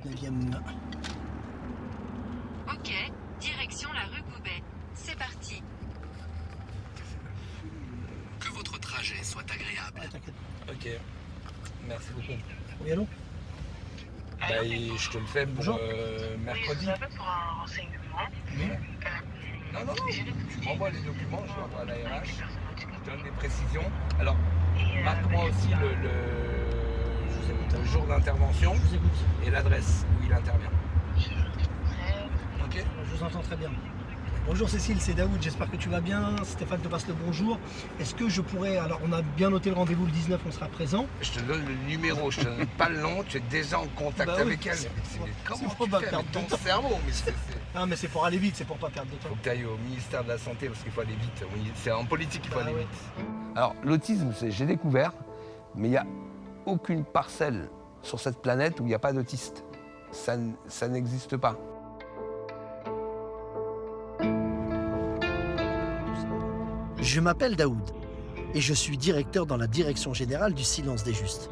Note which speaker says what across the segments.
Speaker 1: 19e.
Speaker 2: Ok, direction la rue Goubet. C'est parti.
Speaker 3: Que votre trajet soit agréable.
Speaker 1: Ah, t'inquiète.
Speaker 4: Ok, merci beaucoup.
Speaker 1: Oui, allô?
Speaker 4: Je te le fais pour
Speaker 1: Bonjour.
Speaker 4: mercredi.
Speaker 5: Pour un renseignement.
Speaker 1: Oui.
Speaker 4: Non, tu m'envoies les documents, je l'envoie à la RH, je donne des précisions. Alors, marque-moi aussi le jour d'intervention
Speaker 1: Je vous écoute.
Speaker 4: et l'adresse où il intervient. Ok.
Speaker 1: Je vous entends très bien. Bonjour Cécile, c'est Daoud, j'espère que tu vas bien. Stéphane te passe le bonjour. Est-ce que je pourrais... Alors on a bien noté le rendez-vous le 19, on sera présent.
Speaker 4: Je te donne le numéro, je te donne pas le nom, tu es déjà en contact
Speaker 1: Bah oui,
Speaker 4: avec elle.
Speaker 1: c'est
Speaker 4: Comment
Speaker 1: pour
Speaker 4: tu
Speaker 1: pas
Speaker 4: fais
Speaker 1: perdre
Speaker 4: avec
Speaker 1: de
Speaker 4: ton
Speaker 1: temps.
Speaker 4: cerveau
Speaker 1: Non mais c'est pour aller vite, c'est pour pas perdre de temps.
Speaker 4: Faut que tu ailles au ministère de la Santé parce qu'il faut aller vite. Oui, c'est en politique qu'il faut
Speaker 1: Bah
Speaker 4: aller
Speaker 1: ouais.
Speaker 4: vite. Alors, l'autisme, j'ai découvert, mais il n'y a aucune parcelle sur cette planète où il n'y a pas d'autiste. Ça n'existe pas.
Speaker 1: Je m'appelle Daoud et je suis directeur dans la direction générale du Silence des Justes.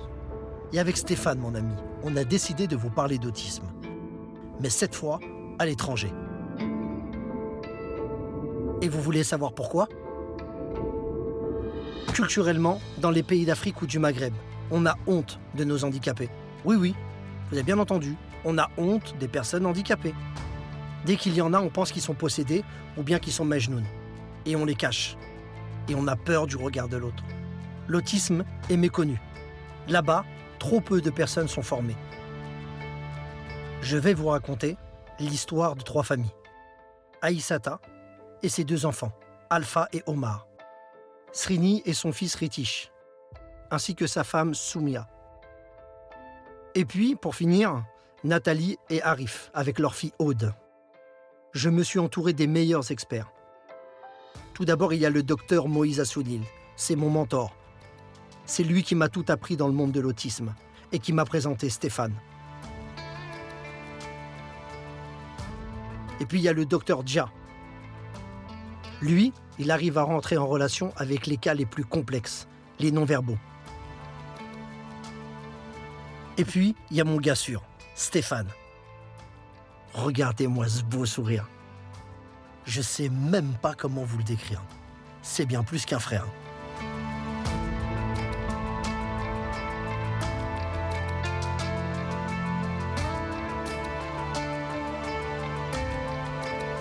Speaker 1: Et avec Stéphane, mon ami, on a décidé de vous parler d'autisme. Mais cette fois, à l'étranger. Et vous voulez savoir pourquoi? Culturellement, dans les pays d'Afrique ou du Maghreb, on a honte de nos handicapés. Oui, vous avez bien entendu, on a honte des personnes handicapées. Dès qu'il y en a, on pense qu'ils sont possédés ou bien qu'ils sont majnouns. Et on les cache. Et on a peur du regard de l'autre. L'autisme est méconnu. Là-bas, trop peu de personnes sont formées. Je vais vous raconter l'histoire de 3 familles. Aïssata et ses 2 enfants, Alpha et Omar. Srini et son fils Ritish, ainsi que sa femme Soumia. Et puis, pour finir, Nathalie et Arif, avec leur fille Aude. Je me suis entouré des meilleurs experts. Tout d'abord, il y a le docteur Moïse Assounil. C'est mon mentor. C'est lui qui m'a tout appris dans le monde de l'autisme et qui m'a présenté Stéphane. Et puis, il y a le docteur Dja. Lui, il arrive à rentrer en relation avec les cas les plus complexes, les non-verbaux. Et puis, il y a mon gars sûr, Stéphane. Regardez-moi ce beau sourire. Je sais même pas comment vous le décrire. C'est bien plus qu'un frère.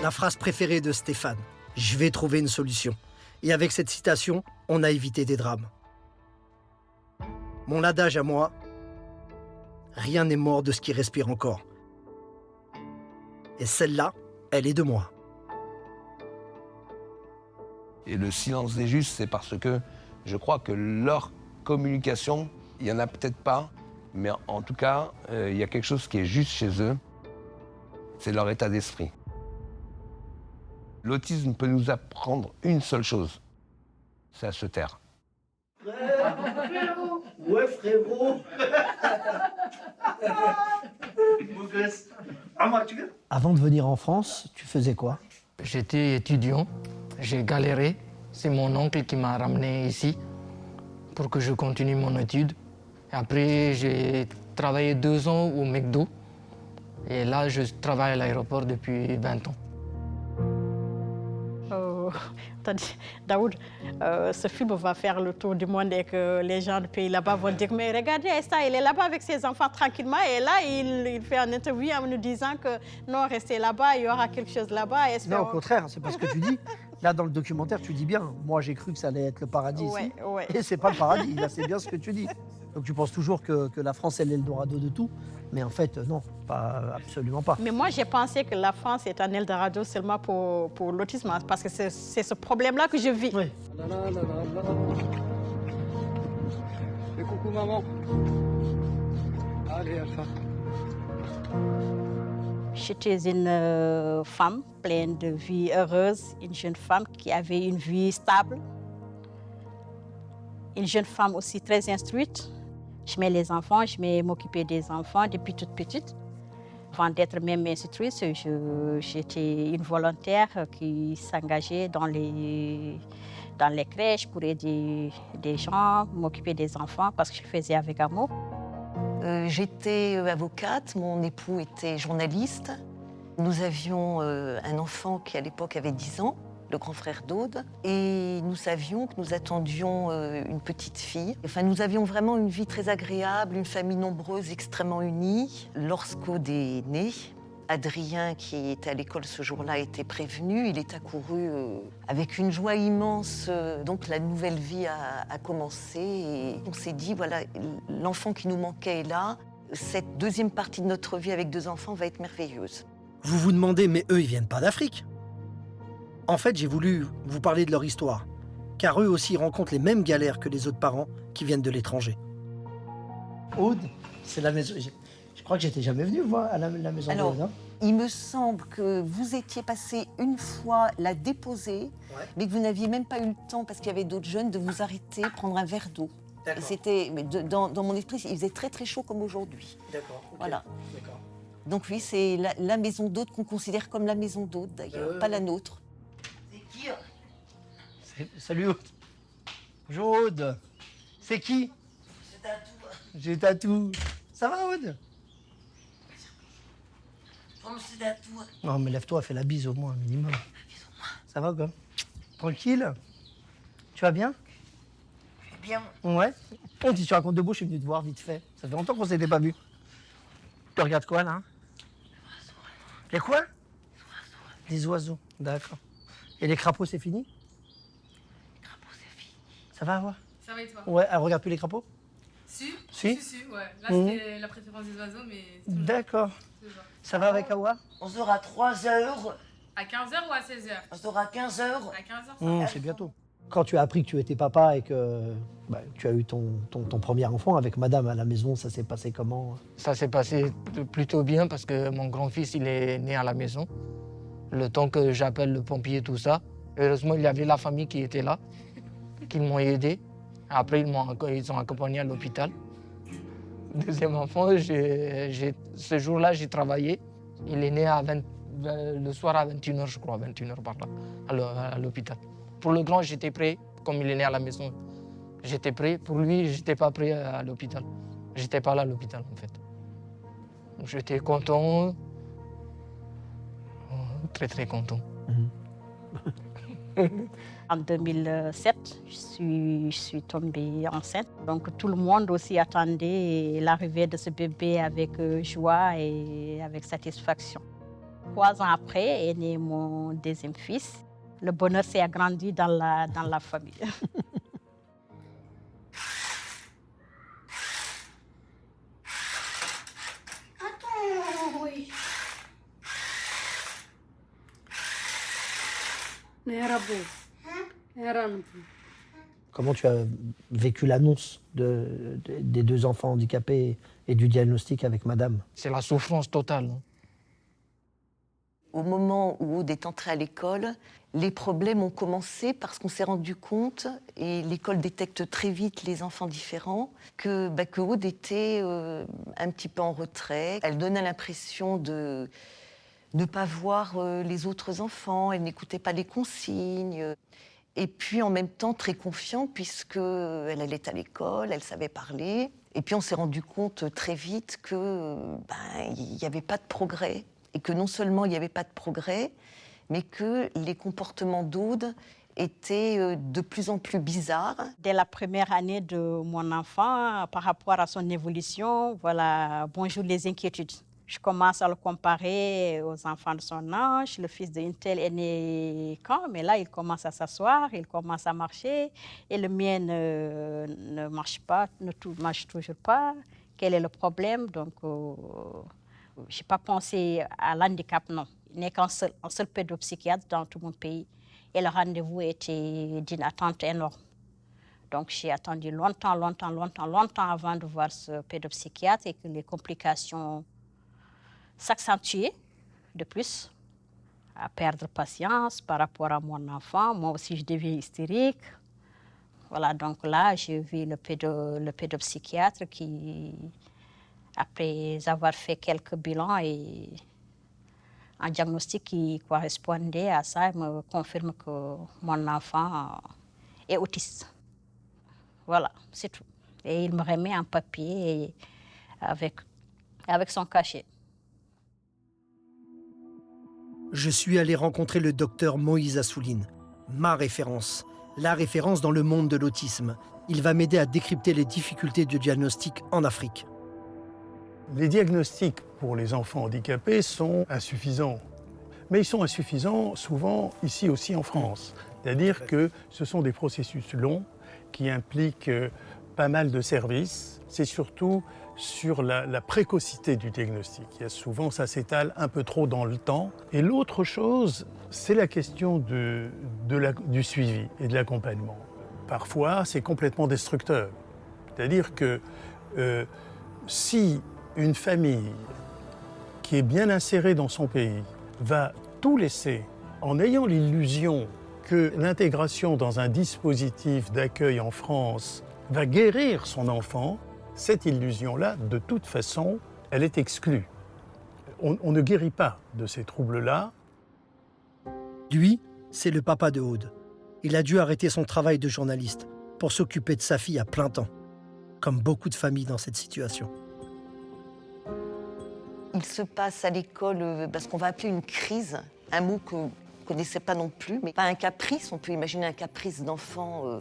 Speaker 1: La phrase préférée de Stéphane, « Je vais trouver une solution ». Et avec cette citation, on a évité des drames. Mon adage à moi, rien n'est mort de ce qui respire encore. Et celle-là, elle est de moi.
Speaker 4: Et le silence des justes, c'est parce que je crois que leur communication, il n'y en a peut-être pas, mais en tout cas, il y a quelque chose qui est juste chez eux, c'est leur état d'esprit. L'autisme peut nous apprendre une seule chose, c'est à se taire.
Speaker 1: Frérot. Ouais, frérot. Avant de venir en France, tu faisais quoi?
Speaker 6: J'étais étudiant, j'ai galéré. C'est mon oncle qui m'a ramené ici pour que je continue mon étude. Et après, j'ai travaillé 2 ans au McDo. Et là, je travaille à l'aéroport depuis 20 ans.
Speaker 7: Daoud, ce film va faire le tour du monde et que les gens du pays là-bas vont dire « Mais regardez, Aïssa, il est là-bas avec ses enfants tranquillement. » Et là, il fait une interview en nous disant que non, restez là-bas, il y aura quelque chose là-bas.
Speaker 1: Non, au contraire, c'est pas ce que tu dis. Là, dans le documentaire, tu dis bien. Moi, j'ai cru que ça allait être le paradis ici.
Speaker 7: Ouais.
Speaker 1: Et c'est pas le paradis. Là, c'est bien ce que tu dis. Donc, tu penses toujours que la France est l'Eldorado de tout. Mais en fait, non, absolument pas.
Speaker 7: Mais moi, j'ai pensé que la France est un Eldorado seulement pour l'autisme, parce que c'est ce problème-là que je vis.
Speaker 1: Oui.
Speaker 8: Et coucou maman. Allez, Alpha.
Speaker 7: J'étais une femme pleine de vie heureuse, une jeune femme qui avait une vie stable, une jeune femme aussi très instruite. J'aimais les enfants, je m'occupais des enfants depuis toute petite. Avant d'être même institutrice, j'étais une volontaire qui s'engageait dans les crèches pour aider des gens, m'occuper des enfants parce que je le faisais avec amour.
Speaker 5: J'étais avocate, mon époux était journaliste. Nous avions un enfant qui à l'époque avait 10 ans, le grand frère d'Aude, et nous savions que nous attendions une petite fille. Enfin, nous avions vraiment une vie très agréable, une famille nombreuse, extrêmement unie. Lorsqu'Aude est née, Adrien, qui était à l'école ce jour-là, était prévenu. Il est accouru avec une joie immense. Donc la nouvelle vie a commencé. Et on s'est dit, voilà, l'enfant qui nous manquait est là. Cette deuxième partie de notre vie avec 2 enfants va être merveilleuse.
Speaker 1: Vous vous demandez, mais eux, ils viennent pas d'Afrique. En fait, j'ai voulu vous parler de leur histoire, car eux aussi rencontrent les mêmes galères que les autres parents qui viennent de l'étranger. Aude, c'est la maison. Je crois que j'étais jamais venu voir à la maison
Speaker 5: Alors,
Speaker 1: d'Aude.
Speaker 5: il me semble que vous étiez passé une fois la déposer, mais que vous n'aviez même pas eu le temps, parce qu'il y avait d'autres jeunes, de vous arrêter, prendre un verre d'eau. Et c'était, mais dans mon esprit, il faisait très très chaud comme aujourd'hui.
Speaker 1: D'accord. Okay.
Speaker 5: Voilà.
Speaker 1: D'accord.
Speaker 5: Donc oui, c'est la maison d'Aude qu'on considère comme la maison d'Aude d'ailleurs, pas la nôtre. C'est qui?
Speaker 1: Salut Aude. Bonjour Aude. C'est qui?
Speaker 5: C'est Tatou.
Speaker 1: J'ai Tatou. Ça va Aude?
Speaker 5: C'est Tatou.
Speaker 1: Non mais lève-toi, fais la bise au moins, un minimum. Ça va quoi? Tranquille? Tu vas bien?
Speaker 5: Bien.
Speaker 1: Ouais. On dit, tu racontes de beau, je suis venu te voir vite fait. Ça fait longtemps qu'on s'était pas vu. Tu regardes quoi là? Les quoi? Des oiseaux, d'accord. Et les crapauds, c'est fini?
Speaker 9: Les crapauds, c'est fini.
Speaker 1: Ça va, ouais?
Speaker 9: Ça va et toi?
Speaker 1: Ouais, elle regarde plus les crapauds?
Speaker 9: Si,
Speaker 1: ouais.
Speaker 9: Là, c'était la préférence des oiseaux, mais...
Speaker 1: D'accord. Ça va avec Awa?
Speaker 5: On sera à 3h.
Speaker 9: À 15h ou à 16h?
Speaker 5: On sera à 15h.
Speaker 9: À 15h,
Speaker 1: c'est bientôt. Quand tu as appris que tu étais papa et que tu as eu ton premier enfant avec madame à la maison, ça s'est passé comment?
Speaker 6: Ça s'est passé plutôt bien parce que mon grand-fils, il est né à la maison. Le temps que j'appelle le pompier, tout ça, heureusement, il y avait la famille qui était là, qui m'ont aidé. Après, ils ont accompagné à l'hôpital. Deuxième enfant, ce jour-là, j'ai travaillé. Il est né le soir à 21h, je crois, 21h par là, à l'hôpital. Pour le grand, j'étais prêt, comme il est né à la maison. J'étais prêt. Pour lui, j'étais pas prêt à l'hôpital. J'étais pas là à l'hôpital, en fait. J'étais content. Très, très content.
Speaker 7: En 2007, je suis tombée enceinte. Donc tout le monde aussi attendait l'arrivée de ce bébé avec joie et avec satisfaction. 3 ans après est né mon deuxième fils. Le bonheur s'est agrandi dans la famille.
Speaker 10: Attends, oui.
Speaker 1: Comment tu as vécu l'annonce des 2 enfants handicapés et du diagnostic avec madame?
Speaker 6: C'est la souffrance totale.
Speaker 5: Au moment où Aude est entrée à l'école, les problèmes ont commencé parce qu'on s'est rendu compte, et l'école détecte très vite les enfants différents, que Aude était un petit peu en retrait. Elle donnait l'impression de ne pas voir les autres enfants, elle n'écoutait pas les consignes. Et puis en même temps très confiante puisqu'elle allait à l'école, elle savait parler. Et puis on s'est rendu compte très vite qu'il n'y avait pas de progrès. Et que non seulement il n'y avait pas de progrès, mais que les comportements d'Aude étaient de plus en plus bizarres.
Speaker 7: Dès la première année de mon enfant, par rapport à son évolution, voilà, bonjour les inquiétudes. Je commence à le comparer aux enfants de son âge. Le fils d'une telle est né quand? Mais là, il commence à s'asseoir, il commence à marcher. Et le mien ne marche pas, ne marche toujours pas. Quel est le problème? Donc, je n'ai pas pensé à l'handicap, non. Il n'est qu'un seul pédopsychiatre dans tout mon pays. Et le rendez-vous était d'une attente énorme. Donc, j'ai attendu longtemps avant de voir ce pédopsychiatre et que les complications s'accentuaient de plus, à perdre patience par rapport à mon enfant. Moi aussi, je deviens hystérique. Voilà, donc là, j'ai vu le pédopsychiatre qui, après avoir fait quelques bilans et un diagnostic qui correspondait à ça, il me confirme que mon enfant est autiste. Voilà, c'est tout. Et il me remet un papier
Speaker 11: avec son cachet.
Speaker 1: Je suis allé rencontrer le docteur Moïse Assouline, ma référence, la référence dans le monde de l'autisme. Il va m'aider à décrypter les difficultés de diagnostic en Afrique.
Speaker 12: Les diagnostics pour les enfants handicapés sont insuffisants. Mais ils sont insuffisants souvent ici aussi en France. C'est-à-dire que ce sont des processus longs qui impliquent pas mal de services. C'est surtout sur la précocité du diagnostic. Il y a souvent, ça s'étale un peu trop dans le temps. Et l'autre chose, c'est la question du suivi et de l'accompagnement. Parfois, c'est complètement destructeur. C'est-à-dire que si une famille qui est bien insérée dans son pays va tout laisser en ayant l'illusion que l'intégration dans un dispositif d'accueil en France va guérir son enfant, cette illusion-là, de toute façon, elle est exclue. On ne guérit pas de ces troubles-là.
Speaker 1: Lui, c'est le papa de Aude. Il a dû arrêter son travail de journaliste pour s'occuper de sa fille à plein temps, comme beaucoup de familles dans cette situation.
Speaker 5: Il se passe à l'école ce qu'on va appeler une crise, un mot que je ne connaissais pas non plus, mais pas un caprice, on peut imaginer un caprice d'enfant,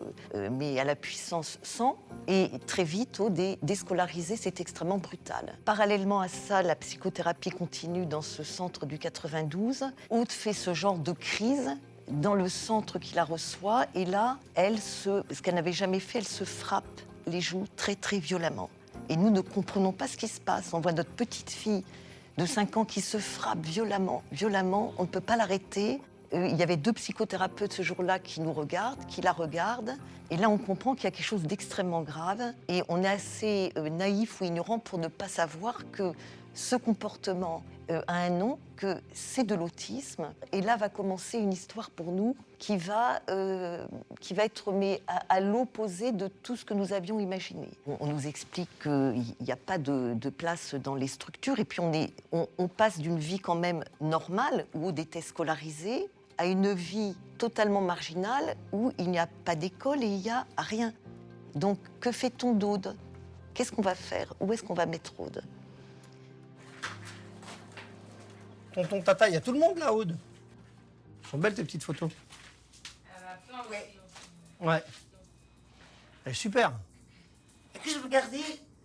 Speaker 5: mais à la puissance 100. Et très vite, Aude est déscolarisée, c'est extrêmement brutal. Parallèlement à ça, la psychothérapie continue dans ce centre du 92. Aude fait ce genre de crise dans le centre qui la reçoit, et là, ce qu'elle n'avait jamais fait, elle se frappe les joues très très violemment. Et nous ne comprenons pas ce qui se passe. On voit notre petite fille de 5 ans qui se frappe violemment, on ne peut pas l'arrêter. Il y avait 2 psychothérapeutes ce jour-là qui nous regardent, qui la regardent. Et là, on comprend qu'il y a quelque chose d'extrêmement grave. Et on est assez naïf ou ignorant pour ne pas savoir que ce comportement a un nom, que c'est de l'autisme. Et là va commencer une histoire pour nous qui va être à l'opposé de tout ce que nous avions imaginé. On nous explique qu'il n'y a pas de place dans les structures. Et puis on passe d'une vie quand même normale, où Aude était scolarisée, à une vie totalement marginale, où il n'y a pas d'école et il n'y a rien. Donc que fait-on d'Aude? Qu'est-ce qu'on va faire? Où est-ce qu'on va mettre Aude?
Speaker 1: Tonton, tata, il y a tout le monde là, Aude. Elles sont belles tes petites photos. Ouais. Elle est super.
Speaker 13: Et que je regardais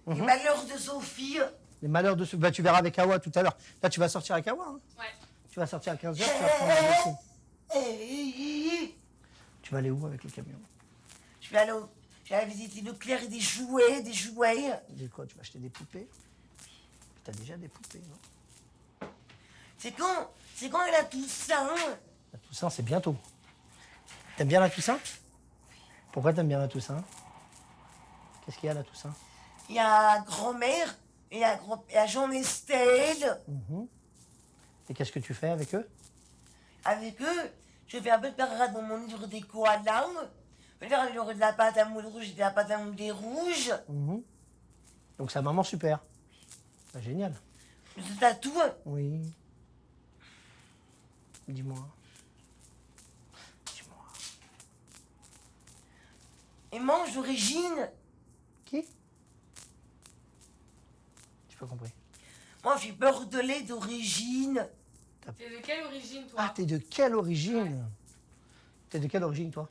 Speaker 13: les malheurs de Sophie.
Speaker 1: Les malheurs de Sophie. Bah, tu verras avec Awa tout à l'heure. Là, tu vas sortir avec Awa. Hein.
Speaker 9: Ouais.
Speaker 1: Tu vas sortir à 15h, tu vas prendre le dossier. Tu vas aller où avec le camion?
Speaker 13: Je vais aller visiter Leclerc et des jouets,
Speaker 1: Dis quoi, tu vas acheter des poupées? T'as déjà des poupées, non?
Speaker 13: C'est quand la Toussaint?
Speaker 1: La Toussaint, c'est bientôt. T'aimes bien la Toussaint? Pourquoi t'aimes bien la Toussaint? Qu'est-ce qu'il y a la Toussaint?
Speaker 13: Il y a grand-mère et il y a Jean-Estelle.
Speaker 1: Et qu'est-ce que tu fais avec eux?
Speaker 13: Avec eux, je fais un peu de parade dans mon livre des koalas. Je vais faire le livre de la pâte à moule rouge et de la pâte à moule rouge.
Speaker 1: Donc c'est un maman super. Bah, génial.
Speaker 13: Le tatou.
Speaker 1: Oui. Dis-moi.
Speaker 13: Et mange d'origine.
Speaker 1: Qui? J'ai pas compris.
Speaker 13: Moi, je suis bordelais d'origine.
Speaker 9: T'es de quelle origine, toi?
Speaker 1: Ah, t'es de quelle origine? T'es de quelle origine, toi?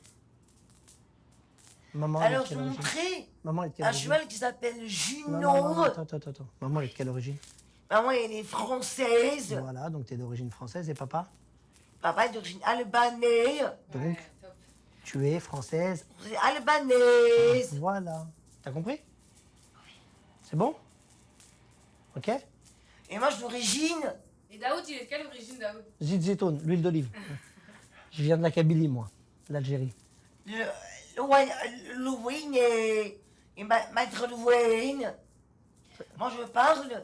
Speaker 1: Maman,
Speaker 13: alors,
Speaker 1: est de
Speaker 13: je
Speaker 1: quelle origine?
Speaker 13: montrais
Speaker 1: Maman est de quelle
Speaker 13: un
Speaker 1: origine?
Speaker 13: cheval qui s'appelle Juno.
Speaker 1: Non, attends. Maman est de quelle origine?
Speaker 13: Maman, elle est française.
Speaker 1: Voilà, donc t'es d'origine française. Et papa?
Speaker 13: Papa est d'origine albanaise.
Speaker 1: Donc, tu es française.
Speaker 13: Albanaise.
Speaker 1: Voilà. T'as compris? C'est bon? Ok?
Speaker 13: Et moi, je suis d'origine.
Speaker 9: Et Daoud, il est de quelle origine, Daoud?
Speaker 1: Zitoun, l'huile d'olive. Je viens de la Kabylie, moi, l'Algérie.
Speaker 13: Louine et Maître Louine. Moi, je parle.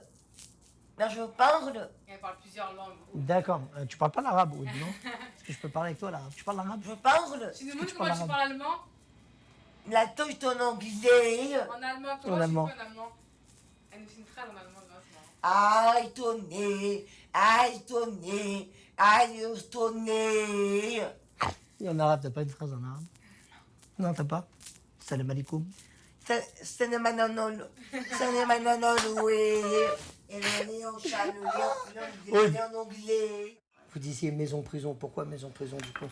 Speaker 13: Là, je parle.
Speaker 9: Elle parle plusieurs langues.
Speaker 1: D'accord. Tu parles pas l'arabe, Aude, non? Est-ce que je peux parler avec toi l'arabe? Tu parles l'arabe?
Speaker 13: Je parle.
Speaker 9: Tu nous montres comment tu parles allemand?
Speaker 13: La touche ton anglais.
Speaker 9: En allemand, comment
Speaker 1: En
Speaker 9: tu
Speaker 1: allemand.
Speaker 9: fais en allemand? Elle nous fait une phrase en allemand, c'est marrant.
Speaker 1: Et en arabe, t'as pas une phrase en arabe? Non, t'as pas? Salam alaikum.
Speaker 13: c'est le manonol. C'est le manonol, oui. Et le en chaleur, en anglais.
Speaker 1: Vous disiez maison-prison. Pourquoi maison-prison du coup?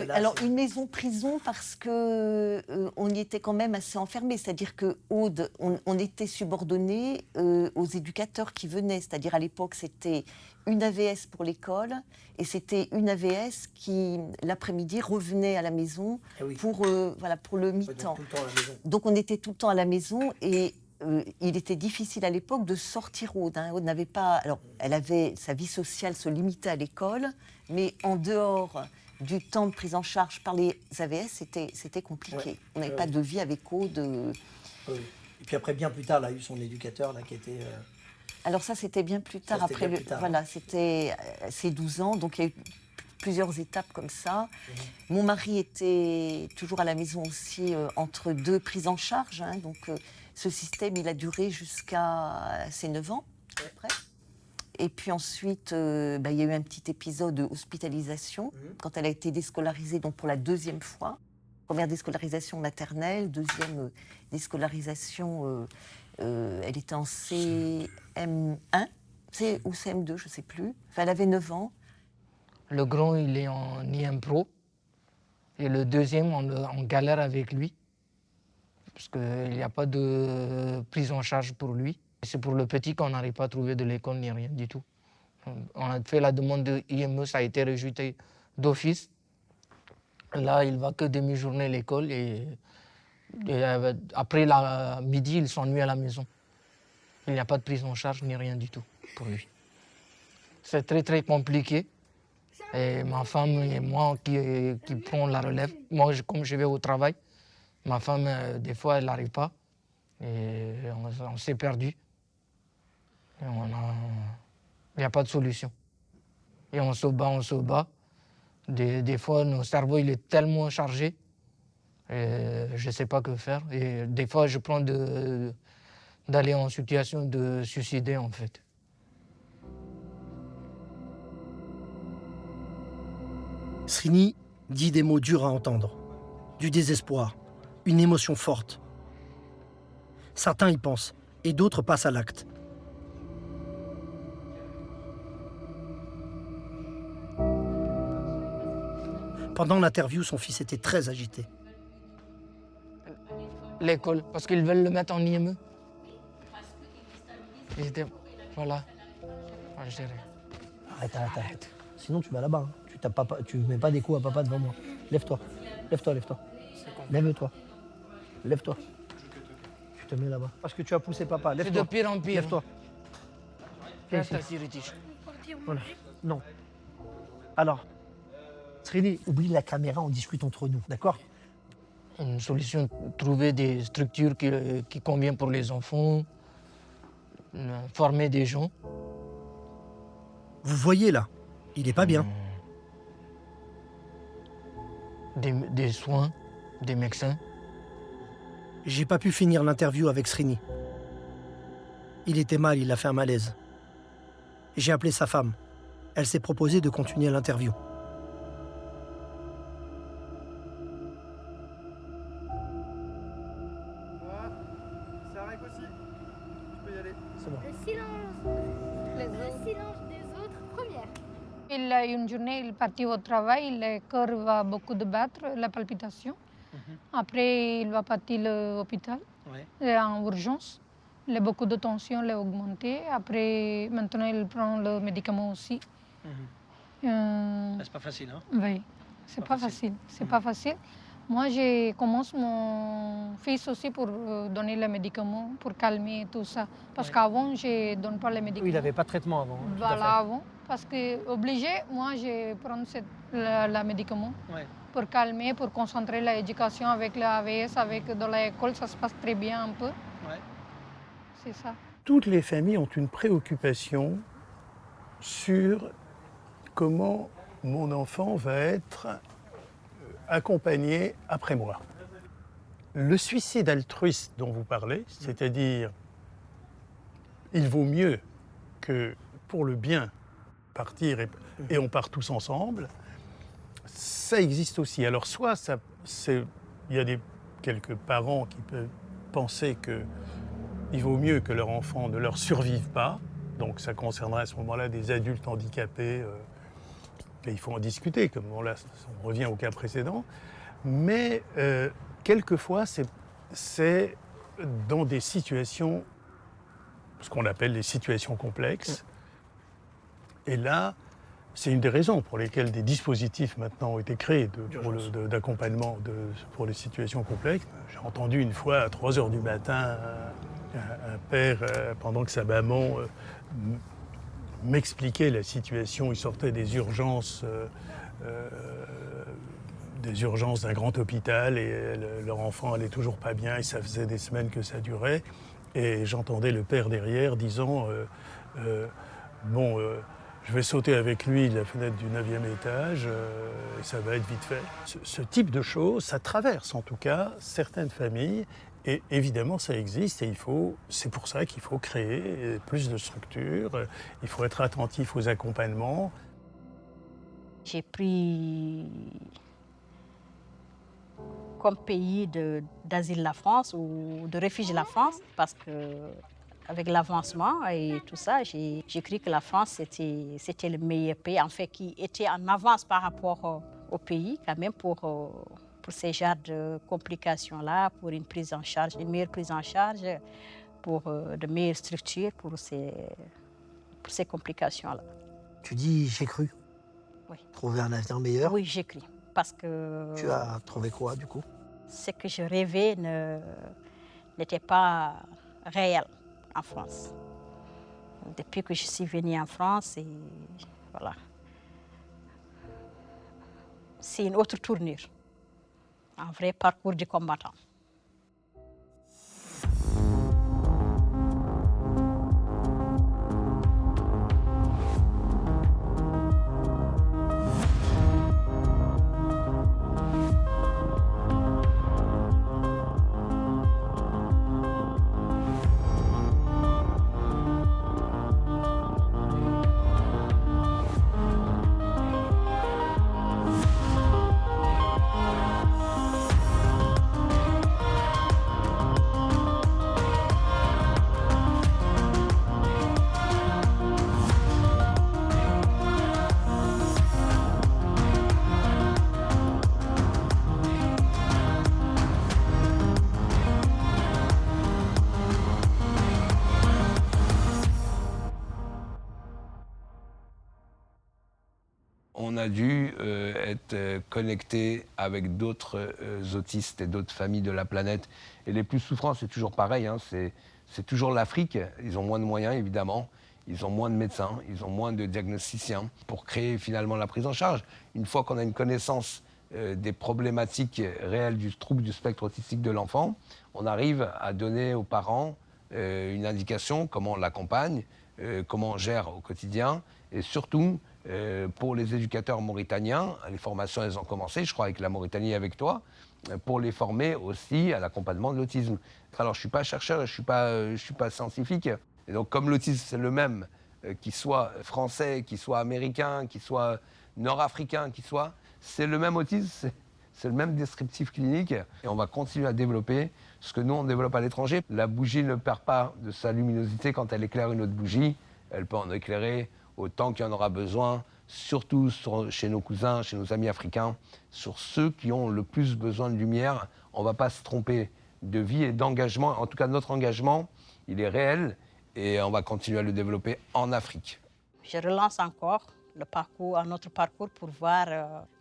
Speaker 5: Alors une maison-prison parce que on y était quand même assez enfermés, c'est-à-dire que Aude, on était subordonnés aux éducateurs qui venaient, c'est-à-dire à l'époque c'était une AVS pour l'école et c'était une AVS qui l'après-midi revenait à la maison pour le mi-temps. Donc on était tout le temps à la maison et il était difficile à l'époque de sortir Aude. Aude n'avait pas, alors elle avait sa vie sociale se limitait à l'école, mais en dehors du temps de prise en charge par les AVS, c'était compliqué.
Speaker 1: Ouais.
Speaker 5: On n'avait pas de vie avec Aude.
Speaker 1: Oui. Et puis après, bien plus tard, elle a eu son éducateur là, qui était...
Speaker 5: Alors ça, c'était bien plus tard.
Speaker 1: Ça, c'était
Speaker 5: après
Speaker 1: bien plus tard,
Speaker 5: voilà, c'était ses 12 ans. Donc il y a eu plusieurs étapes comme ça. Mon mari était toujours à la maison aussi entre deux prises en charge. Donc ce système, il a duré jusqu'à ses 9 ans, à peu près. Et puis ensuite, il y a eu un petit épisode d'hospitalisation quand elle a été déscolarisée donc pour la deuxième fois. Première déscolarisation maternelle, deuxième déscolarisation, elle était en CM1 ou CM2, je ne sais plus. Enfin, elle avait 9 ans.
Speaker 6: Le grand, il est en IM Pro. Et le deuxième, on galère avec lui. Parce qu'il n'y a pas de prise en charge pour lui. C'est pour le petit qu'on n'arrive pas à trouver de l'école ni rien du tout. On a fait la demande de IME, ça a été rejeté d'office. Là, il va que demi-journée à l'école et après la midi, il s'ennuie à la maison. Il n'y a pas de prise en charge ni rien du tout pour lui. C'est très très compliqué. Et ma femme et moi qui prenons la relève. Moi, comme je vais au travail, ma femme, des fois, elle n'arrive pas. Et on s'est perdu. Il n'y a pas de solution. Et on se bat. Des fois, notre cerveau il est tellement chargé, et je ne sais pas que faire. Et des fois, je prends d'aller en situation de suicider, en fait.
Speaker 1: Srini dit des mots durs à entendre, du désespoir, une émotion forte. Certains y pensent, et d'autres passent à l'acte. Pendant l'interview, son fils était très agité.
Speaker 6: L'école, parce qu'ils veulent le mettre en IME. Voilà. Ah, je dirais.
Speaker 1: Arrête. Sinon, tu vas là-bas. Tu mets pas des coups à papa devant moi. Lève-toi. Lève-toi. Lève-toi. Tu te mets là-bas. Parce que tu as poussé papa. Lève-toi.
Speaker 6: C'est de pire en pire.
Speaker 1: Lève-toi. Voilà. Non. Alors, Srini, oublie la caméra, on discute entre nous, d'accord?
Speaker 6: Une solution, trouver des structures qui conviennent pour les enfants, former des gens.
Speaker 1: Vous voyez là, il est pas bien.
Speaker 6: Des soins, des médecins.
Speaker 1: J'ai pas pu finir l'interview avec Srini. Il était mal, il a fait un malaise. J'ai appelé sa femme. Elle s'est proposée de continuer l'interview.
Speaker 14: Il a une journée, il est parti au travail, le cœur va beaucoup de battre, la palpitation. Après, il va partir à l'hôpital, en urgence. Il a beaucoup de tension, il a augmenté. Après, maintenant, il prend le médicament aussi.
Speaker 1: C'est pas facile, hein?
Speaker 14: Oui, c'est pas facile. C'est pas facile. Moi, je commence mon fils aussi pour donner les médicaments, pour calmer tout ça. Parce qu'avant, je ne donne pas les médicaments.
Speaker 1: Oui, il n'avait pas de traitement avant.
Speaker 14: Voilà, avant. Parce que obligé, moi, je prends le médicament pour calmer, pour concentrer l'éducation avec l'AVS, avec dans l'école, ça se passe très bien un peu. C'est ça.
Speaker 12: Toutes les familles ont une préoccupation sur comment mon enfant va être accompagné après moi. Le suicide altruiste dont vous parlez, c'est-à-dire il vaut mieux que pour le bien partir et on part tous ensemble, ça existe aussi. Alors soit il y a quelques parents qui peuvent penser qu'il vaut mieux que leur enfant ne leur survive pas. Donc ça concernerait à ce moment-là des adultes handicapés. Et il faut en discuter, comme là, on revient au cas précédent. Mais quelquefois, c'est dans des situations, ce qu'on appelle les situations complexes. Et là, c'est une des raisons pour lesquelles des dispositifs maintenant ont été créés d'accompagnement pour les situations complexes. J'ai entendu une fois à 3 h du matin un père, pendant que sa maman m'expliquait la situation, il sortait des urgences d'un grand hôpital et leur enfant allait toujours pas bien et ça faisait des semaines que ça durait. Et j'entendais le père derrière disant je vais sauter avec lui de la fenêtre du 9e étage et ça va être vite fait. Ce type de choses, ça traverse en tout cas certaines familles et évidemment ça existe et c'est pour ça qu'il faut créer plus de structures, il faut être attentif aux accompagnements.
Speaker 7: J'ai pris comme pays d'asile la France ou de refuge la France parce que avec l'avancement et tout ça, j'ai cru que la France c'était le meilleur pays, en fait, qui était en avance par rapport au pays, quand même, pour ces genres de complications-là, pour une prise en charge, une meilleure prise en charge, pour de meilleures structures pour ces complications-là.
Speaker 1: Tu dis j'ai cru.
Speaker 7: Oui.
Speaker 1: Trouver un avenir meilleur.
Speaker 7: Oui, j'ai cru, parce que...
Speaker 1: Tu as trouvé quoi, du coup?
Speaker 7: Ce que je rêvais n'était pas réel en France. Depuis que je suis venue en France, et voilà. C'est une autre tournure, un vrai parcours du combattant.
Speaker 4: On a dû être connecté avec d'autres autistes et d'autres familles de la planète. Et les plus souffrants, c'est toujours pareil, hein, c'est toujours l'Afrique. Ils ont moins de moyens, évidemment. Ils ont moins de médecins, ils ont moins de diagnosticiens pour créer finalement la prise en charge. Une fois qu'on a une connaissance des problématiques réelles du trouble du spectre autistique de l'enfant, on arrive à donner aux parents une indication, comment on l'accompagne, comment on gère au quotidien, et surtout, pour les éducateurs mauritaniens, les formations, elles ont commencé, je crois, avec la Mauritanie et avec toi, pour les former aussi à l'accompagnement de l'autisme. Alors, je ne suis pas chercheur, je ne suis pas scientifique. Et donc, comme l'autisme, c'est le même, qu'il soit français, qu'il soit américain, qu'il soit nord-africain, c'est le même autisme, c'est le même descriptif clinique. Et on va continuer à développer ce que nous, on développe à l'étranger. La bougie ne perd pas de sa luminosité quand elle éclaire une autre bougie. Elle peut en éclairer autant qu'il y en aura besoin, surtout chez nos cousins, chez nos amis africains, sur ceux qui ont le plus besoin de lumière. On ne va pas se tromper de vie et d'engagement. En tout cas, notre engagement, il est réel et on va continuer à le développer en Afrique.
Speaker 7: Je relance encore notre parcours pour voir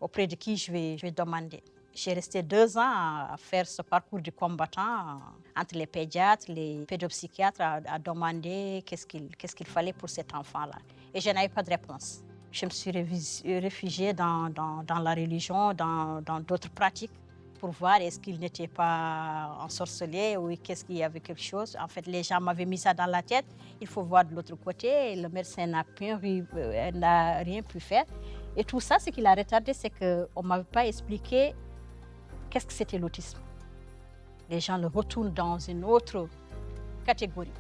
Speaker 7: auprès de qui je vais demander. J'ai resté 2 ans à faire ce parcours du combattant entre les pédiatres, les pédopsychiatres, à demander qu'est-ce qu'il fallait pour cet enfant-là. Et je n'avais pas de réponse. Je me suis réfugiée dans la religion, dans d'autres pratiques, pour voir est-ce qu'il n'était pas ensorcelé ou qu'est-ce qu'il y avait quelque chose. En fait, les gens m'avaient mis ça dans la tête. Il faut voir de l'autre côté. Et le médecin n'a rien pu faire. Et tout ça, ce qui l'a retardé, c'est qu'on ne m'avait pas expliqué qu'est-ce que c'était l'autisme. Les gens le retournent dans une autre catégorie.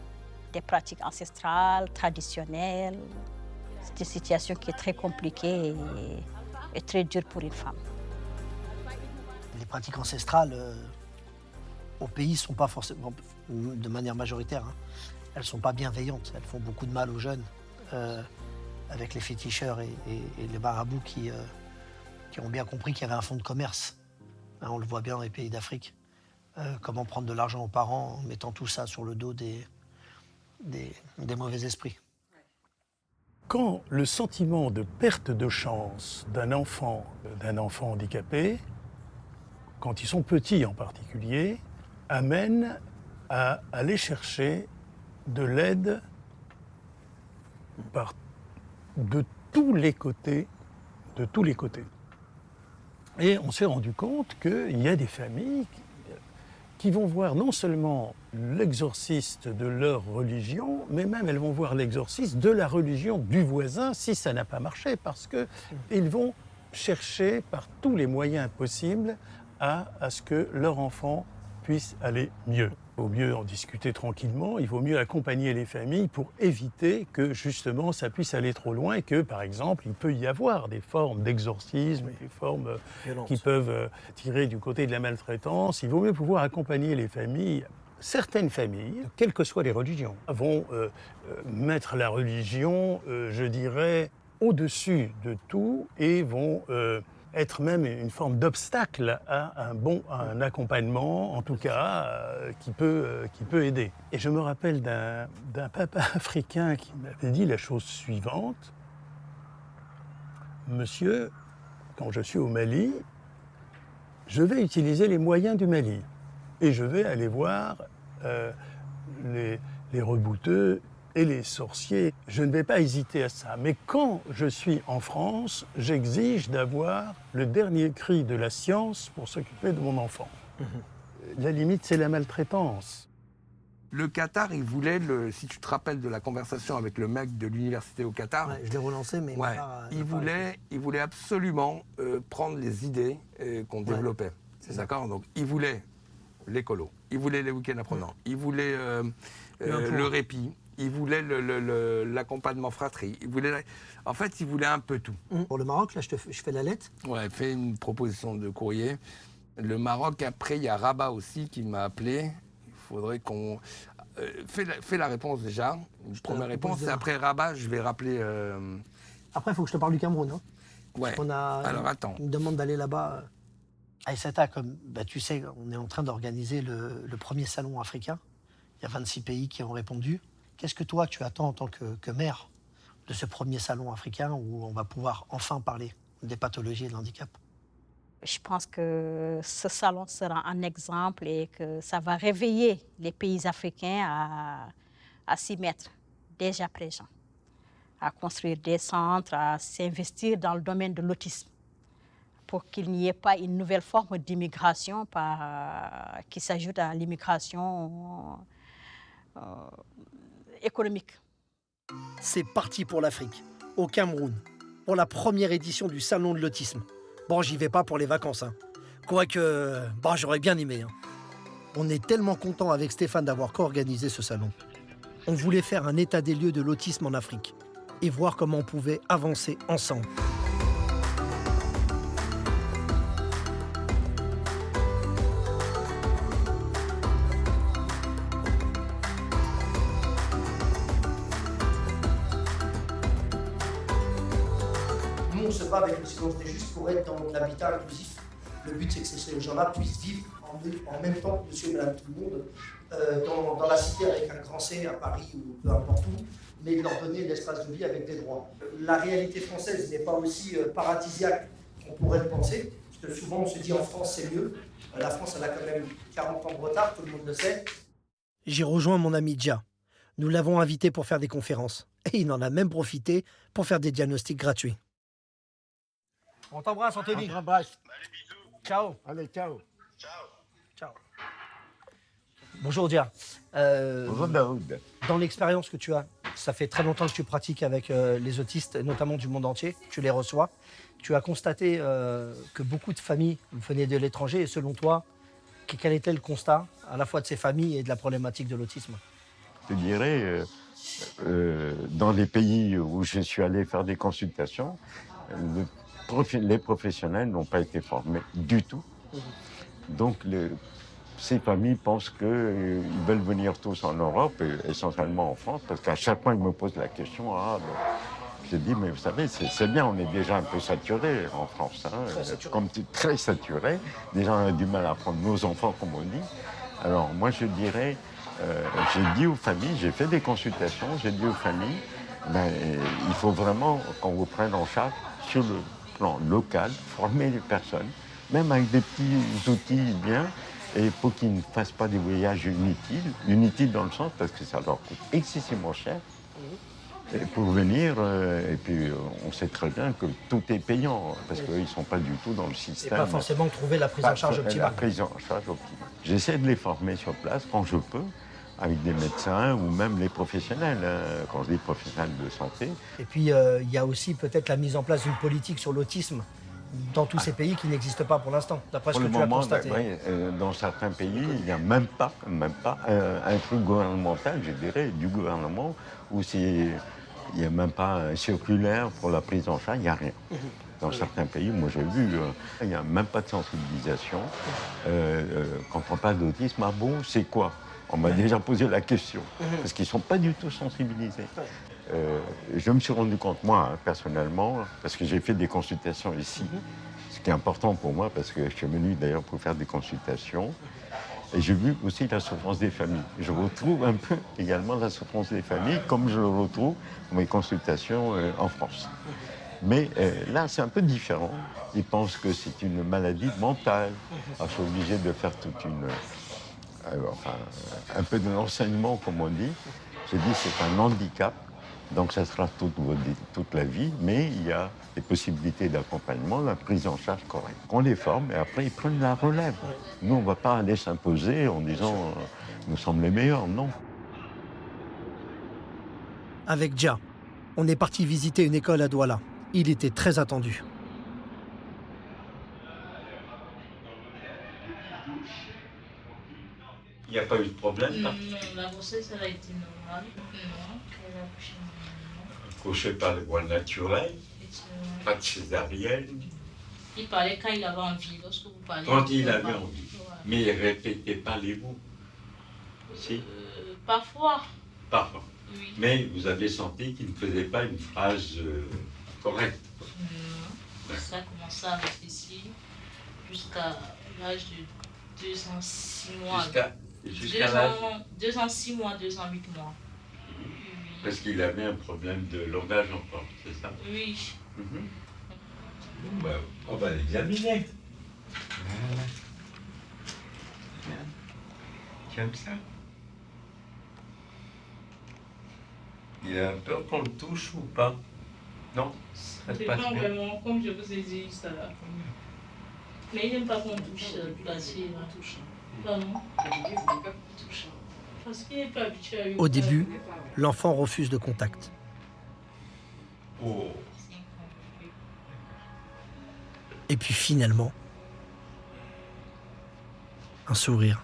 Speaker 7: Des pratiques ancestrales, traditionnelles. C'est une situation qui est très compliquée et très dure pour une femme.
Speaker 1: Les pratiques ancestrales, au pays sont pas forcément, de manière majoritaire, hein, elles sont pas bienveillantes. Elles font beaucoup de mal aux jeunes, avec les féticheurs et les marabouts qui ont bien compris qu'il y avait un fonds de commerce. Hein, on le voit bien dans les pays d'Afrique. Comment prendre de l'argent aux parents en mettant tout ça sur le dos des mauvais esprits.
Speaker 12: Quand le sentiment de perte de chance d'un enfant handicapé, quand ils sont petits en particulier, amène à aller chercher de l'aide de tous les côtés. Et on s'est rendu compte qu'il y a des familles qui vont voir non seulement l'exorciste de leur religion, mais même elles vont voir l'exorciste de la religion du voisin si ça n'a pas marché, parce qu'ils vont chercher par tous les moyens possibles à ce que leur enfant puisse aller mieux. Il vaut mieux en discuter tranquillement, il vaut mieux accompagner les familles pour éviter que justement ça puisse aller trop loin et que par exemple il peut y avoir des formes d'exorcisme, des formes qui peuvent tirer du côté de la maltraitance. Il vaut mieux pouvoir accompagner les familles. Certaines familles, quelles que soient les religions, vont mettre la religion, je dirais, au-dessus de tout et vont être même une forme d'obstacle à un accompagnement, en tout cas, qui peut aider. Et je me rappelle d'un papa africain qui m'avait dit la chose suivante. Monsieur, quand je suis au Mali, je vais utiliser les moyens du Mali et je vais aller voir les rebouteux et les sorciers. Je ne vais pas hésiter à ça. Mais quand je suis en France, j'exige d'avoir le dernier cri de la science pour s'occuper de mon enfant. La limite, c'est la maltraitance.
Speaker 4: Le Qatar, il voulait, si tu te rappelles de la conversation avec le mec de l'université au Qatar...
Speaker 1: Ouais, je l'ai relancé, mais...
Speaker 4: Ouais, il voulait absolument prendre les idées qu'on développait. D'accord ? Donc, il voulait l'écolo, il voulait les week-ends apprenants, il voulait le répit, il voulait l'accompagnement fratrie, en fait, il voulait un peu tout.
Speaker 1: Pour le Maroc, là, je fais la lettre.
Speaker 4: Ouais, fais une proposition de courrier. Le Maroc, après, il y a Rabat aussi qui m'a appelé. Il faudrait qu'on... fais la réponse déjà, une première réponse, et après Rabat, je vais rappeler...
Speaker 1: Après, il faut que je te parle du Cameroun. Hein.
Speaker 4: Ouais, alors attends.
Speaker 1: On me demande d'aller là-bas. Aïssata, comme tu sais, on est en train d'organiser le premier salon africain. Il y a 26 pays qui ont répondu. Qu'est-ce que toi, tu attends en tant que maire de ce premier salon africain où on va pouvoir enfin parler des pathologies et de l'handicap?
Speaker 7: Je pense que ce salon sera un exemple et que ça va réveiller les pays africains à s'y mettre déjà présent, à construire des centres, à s'investir dans le domaine de l'autisme pour qu'il n'y ait pas une nouvelle forme d'immigration qui s'ajoute à l'immigration économique.
Speaker 1: C'est parti pour l'Afrique, au Cameroun, pour la première édition du Salon de l'autisme. Bon, j'y vais pas pour les vacances, hein. Quoique, j'aurais bien aimé. Hein. On est tellement content avec Stéphane d'avoir co-organisé ce salon. On voulait faire un état des lieux de l'autisme en Afrique et voir comment on pouvait avancer ensemble. Nous, on se bat avec le silence des justes pour être dans l'habitat inclusif. Le but, c'est que ces gens-là puissent vivre en même temps que monsieur et madame tout le monde, dans la cité avec un grand C à Paris ou peu importe où, mais de leur donner l'espace de vie avec des droits. La réalité française n'est pas aussi paradisiaque qu'on pourrait le penser, parce que souvent on se dit en France c'est mieux. La France, elle a quand même 40 ans de retard, tout le monde le sait. J'ai rejoint mon ami Dia. Nous l'avons invité pour faire des conférences. Et il en a même profité pour faire des diagnostics gratuits. On t'embrasse, Anthony.
Speaker 15: On t'embrasse.
Speaker 1: Allez, bisous. Ciao.
Speaker 15: Allez, ciao.
Speaker 1: Ciao. Bonjour Dia.
Speaker 15: Bonjour Daoud.
Speaker 1: Dans l'expérience que tu as, ça fait très longtemps que tu pratiques avec les autistes, notamment du monde entier, tu les reçois. Tu as constaté que beaucoup de familles venaient de l'étranger et selon toi, quel était le constat à la fois de ces familles et de la problématique de l'autisme?
Speaker 15: Je dirais, dans les pays où je suis allé faire des consultations, les professionnels n'ont pas été formés du tout. Donc, ces familles pensent qu'ils veulent venir tous en Europe, et essentiellement en France, parce qu'à chaque fois, ils me posent la question, je dis, mais vous savez, c'est bien, on est déjà un peu saturé en France. Comme très saturé. Déjà, on a du mal à prendre nos enfants, comme on dit. Alors, moi, je dirais, j'ai dit aux familles, j'ai fait des consultations, j'ai dit aux familles, il faut vraiment qu'on vous prenne en charge sur le plan local, former les personnes, même avec des petits outils bien, et pour qu'ils ne fassent pas des voyages inutiles dans le sens parce que ça leur coûte excessivement cher. Et pour venir, et puis on sait très bien que tout est payant, parce qu'ils ne sont pas du tout dans le système.
Speaker 1: Et pas forcément trouver la prise en charge optimale.
Speaker 15: La prise en charge optimale. J'essaie de les former sur place quand je peux, avec des médecins ou même les professionnels, quand je dis professionnels de santé.
Speaker 1: Et puis il y a aussi peut-être la mise en place d'une politique sur l'autisme dans tous ces pays qui n'existe pas pour l'instant, d'après ce que tu as constaté.
Speaker 15: Dans certains pays, il n'y a même pas un truc gouvernemental, je dirais, du gouvernement, où il n'y a même pas un circulaire pour la prise en charge, il n'y a rien. Dans certains pays, moi j'ai vu, il n'y a même pas de sensibilisation. Quand on parle d'autisme, ah bon, c'est quoi? On m'a déjà posé la question, parce qu'ils ne sont pas du tout sensibilisés. Je me suis rendu compte, moi, personnellement, parce que j'ai fait des consultations ici, ce qui est important pour moi, parce que je suis venu d'ailleurs pour faire des consultations, et j'ai vu aussi la souffrance des familles. Je retrouve un peu également la souffrance des familles, comme je le retrouve dans mes consultations en France. Mais là, c'est un peu différent. Ils pensent que c'est une maladie mentale. Alors, je suis obligé de faire toute une... un peu de l'enseignement, comme on dit. J'ai dit c'est un handicap, donc ça sera toute la vie, mais il y a des possibilités d'accompagnement, la prise en charge correcte. On les forme et après ils prennent la relève. Nous, on ne va pas aller s'imposer en disant nous sommes les meilleurs, non.
Speaker 1: Avec Dia, on est parti visiter une école à Douala. Il était très attendu.
Speaker 15: Il n'y a pas eu de problème?
Speaker 16: Non, la grossesse elle a été normale. Non, elle a accouché normalement.
Speaker 15: Accouché par les voies naturelles, pas de césarienne.
Speaker 16: Il parlait quand il avait envie, lorsque vous parlez.
Speaker 15: Quand il avait envie. Voilà. Mais il ne répétait pas les mots. Si?
Speaker 16: Parfois.
Speaker 15: Parfois.
Speaker 16: Oui.
Speaker 15: Mais vous avez senti qu'il ne faisait pas une phrase correcte.
Speaker 16: Non. Ça a commencé à réfléchir jusqu'à l'âge de 2 ans, 6 mois. Jusqu'à l'âge 2 ans, 6 mois, 2 ans, 8 mois. Oui.
Speaker 15: Parce qu'il avait un problème de langage encore, c'est ça?
Speaker 16: Oui.
Speaker 15: Bon, ben, on va l'examiner. Voilà. Tu aimes ça? Il a peur qu'on le touche ou pas? Non?
Speaker 16: C'est pas vraiment comme je vous ai dit ça là. Mais il n'aime pas qu'on touche placé, il va toucher. Pardon? Parce qu'il n'est pas habitué à lui.
Speaker 1: Au début, l'enfant refuse le contact.
Speaker 15: Oh.
Speaker 1: Et puis finalement, un sourire.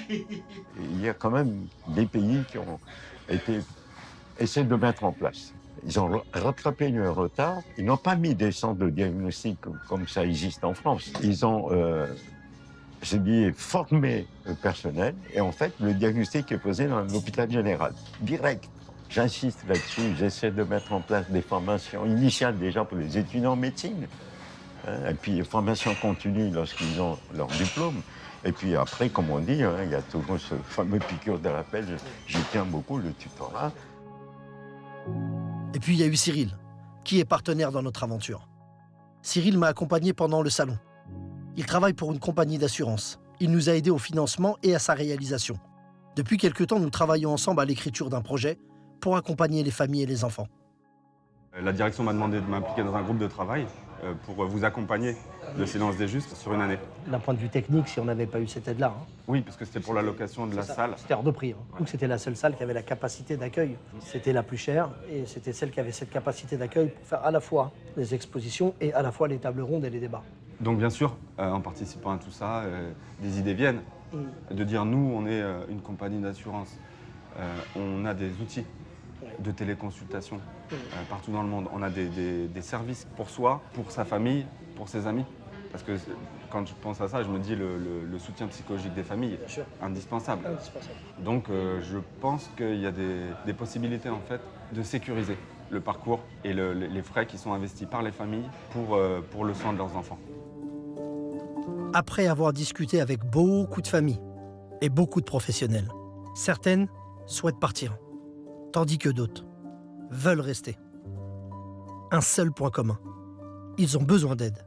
Speaker 15: Il y a quand même des pays qui ont essayé de mettre en place. Ils ont rattrapé un retard. Ils n'ont pas mis des centres de diagnostic comme ça existe en France. Ils ont, formé le personnel. Et en fait, le diagnostic est posé dans l'hôpital général, direct. J'insiste là-dessus. J'essaie de mettre en place des formations initiales déjà pour les étudiants en médecine. Et puis, formation continue lorsqu'ils ont leur diplôme. Et puis après, comme on dit, il y a toujours ce fameux piqûre de rappel. J'y tiens beaucoup, le tutorat.
Speaker 1: Et puis il y a eu Cyril, qui est partenaire dans notre aventure. Cyril m'a accompagné pendant le salon. Il travaille pour une compagnie d'assurance. Il nous a aidés au financement et à sa réalisation. Depuis quelque temps, nous travaillons ensemble à l'écriture d'un projet pour accompagner les familles et les enfants.
Speaker 17: La direction m'a demandé de m'impliquer dans un groupe de travail pour vous accompagner de Silence des Justes sur une année.
Speaker 1: D'un point de vue technique, si on n'avait pas eu cette aide-là.
Speaker 17: Oui, parce que c'était pour la location de la salle.
Speaker 1: C'était hors de prix. Donc c'était la seule salle qui avait la capacité d'accueil. C'était la plus chère et c'était celle qui avait cette capacité d'accueil pour faire à la fois les expositions et à la fois les tables rondes et les débats.
Speaker 17: Donc bien sûr, en participant à tout ça, des idées viennent. De dire, nous, on est une compagnie d'assurance. On a des outils de téléconsultation partout dans le monde. On a des services pour soi, pour sa famille, pour ses amis. Parce que quand je pense à ça, je me dis le soutien psychologique des familles, indispensable. Donc je pense qu'il y a des possibilités en fait de sécuriser le parcours et les frais qui sont investis par les familles pour le soin de leurs enfants.
Speaker 1: Après avoir discuté avec beaucoup de familles et beaucoup de professionnels, certaines souhaitent partir, tandis que d'autres veulent rester. Un seul point commun, ils ont besoin d'aide.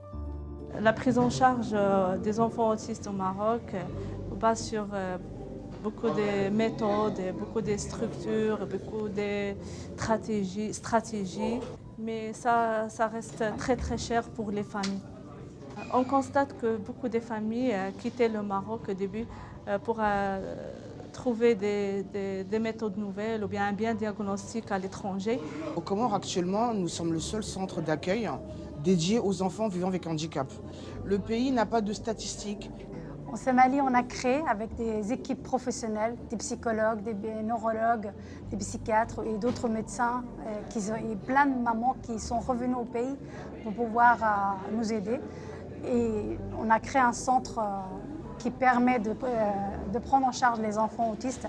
Speaker 18: La prise en charge des enfants autistes au Maroc base sur beaucoup de méthodes, beaucoup de structures, beaucoup de stratégies, mais ça reste très très cher pour les familles. On constate que beaucoup de familles quittaient le Maroc au début pour trouver des méthodes nouvelles ou bien un bien diagnostic à l'étranger.
Speaker 19: Au Comores, actuellement, nous sommes le seul centre d'accueil dédié aux enfants vivant avec handicap. Le pays n'a pas de statistiques.
Speaker 20: Au Somalie, on a créé avec des équipes professionnelles, des psychologues, des neurologues, des psychiatres et d'autres médecins, et plein de mamans qui sont revenues au pays pour pouvoir nous aider. Et on a créé un centre qui permet de prendre en charge les enfants autistes.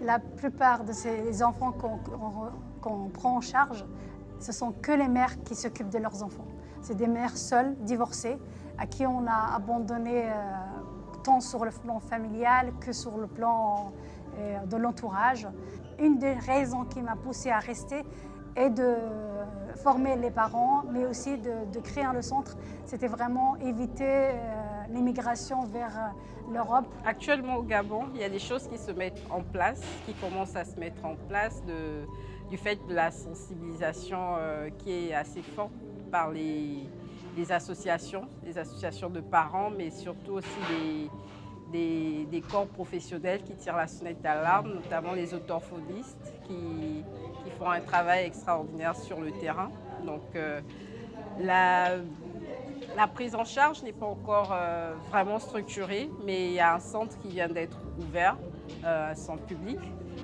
Speaker 20: La plupart de ces enfants qu'on prend en charge, ce sont que les mères qui s'occupent de leurs enfants. C'est des mères seules, divorcées, à qui on a abandonné tant sur le plan familial que sur le plan de l'entourage. Une des raisons qui m'a poussée à rester est de former les parents, mais aussi de créer le centre. C'était vraiment éviter l'immigration vers l'Europe.
Speaker 21: Actuellement au Gabon, il y a des choses qui se mettent en place, qui commencent à se mettre en place du fait de la sensibilisation qui est assez forte par les associations de parents, mais surtout aussi des corps professionnels qui tirent la sonnette d'alarme, notamment les orthophonistes qui font un travail extraordinaire sur le terrain. Donc la prise en charge n'est pas encore vraiment structurée, mais il y a un centre qui vient d'être ouvert, un centre public.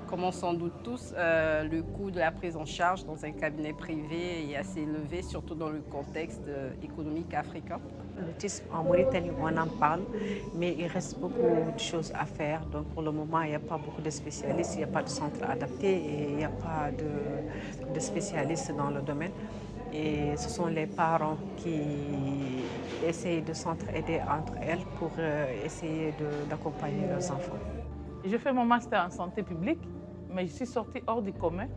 Speaker 21: Comme on s'en doute tous, le coût de la prise en charge dans un cabinet privé est assez élevé, surtout dans le contexte économique africain.
Speaker 22: L'autisme en Mauritanie, on en parle, mais il reste beaucoup de choses à faire. Donc pour le moment, il n'y a pas beaucoup de spécialistes, il n'y a pas de centre adapté et il n'y a pas de spécialistes dans le domaine. Et ce sont les parents qui essayent de s'entraider entre elles pour essayer d'accompagner leurs enfants.
Speaker 23: Je fais mon master en santé publique, mais je suis sortie hors du commun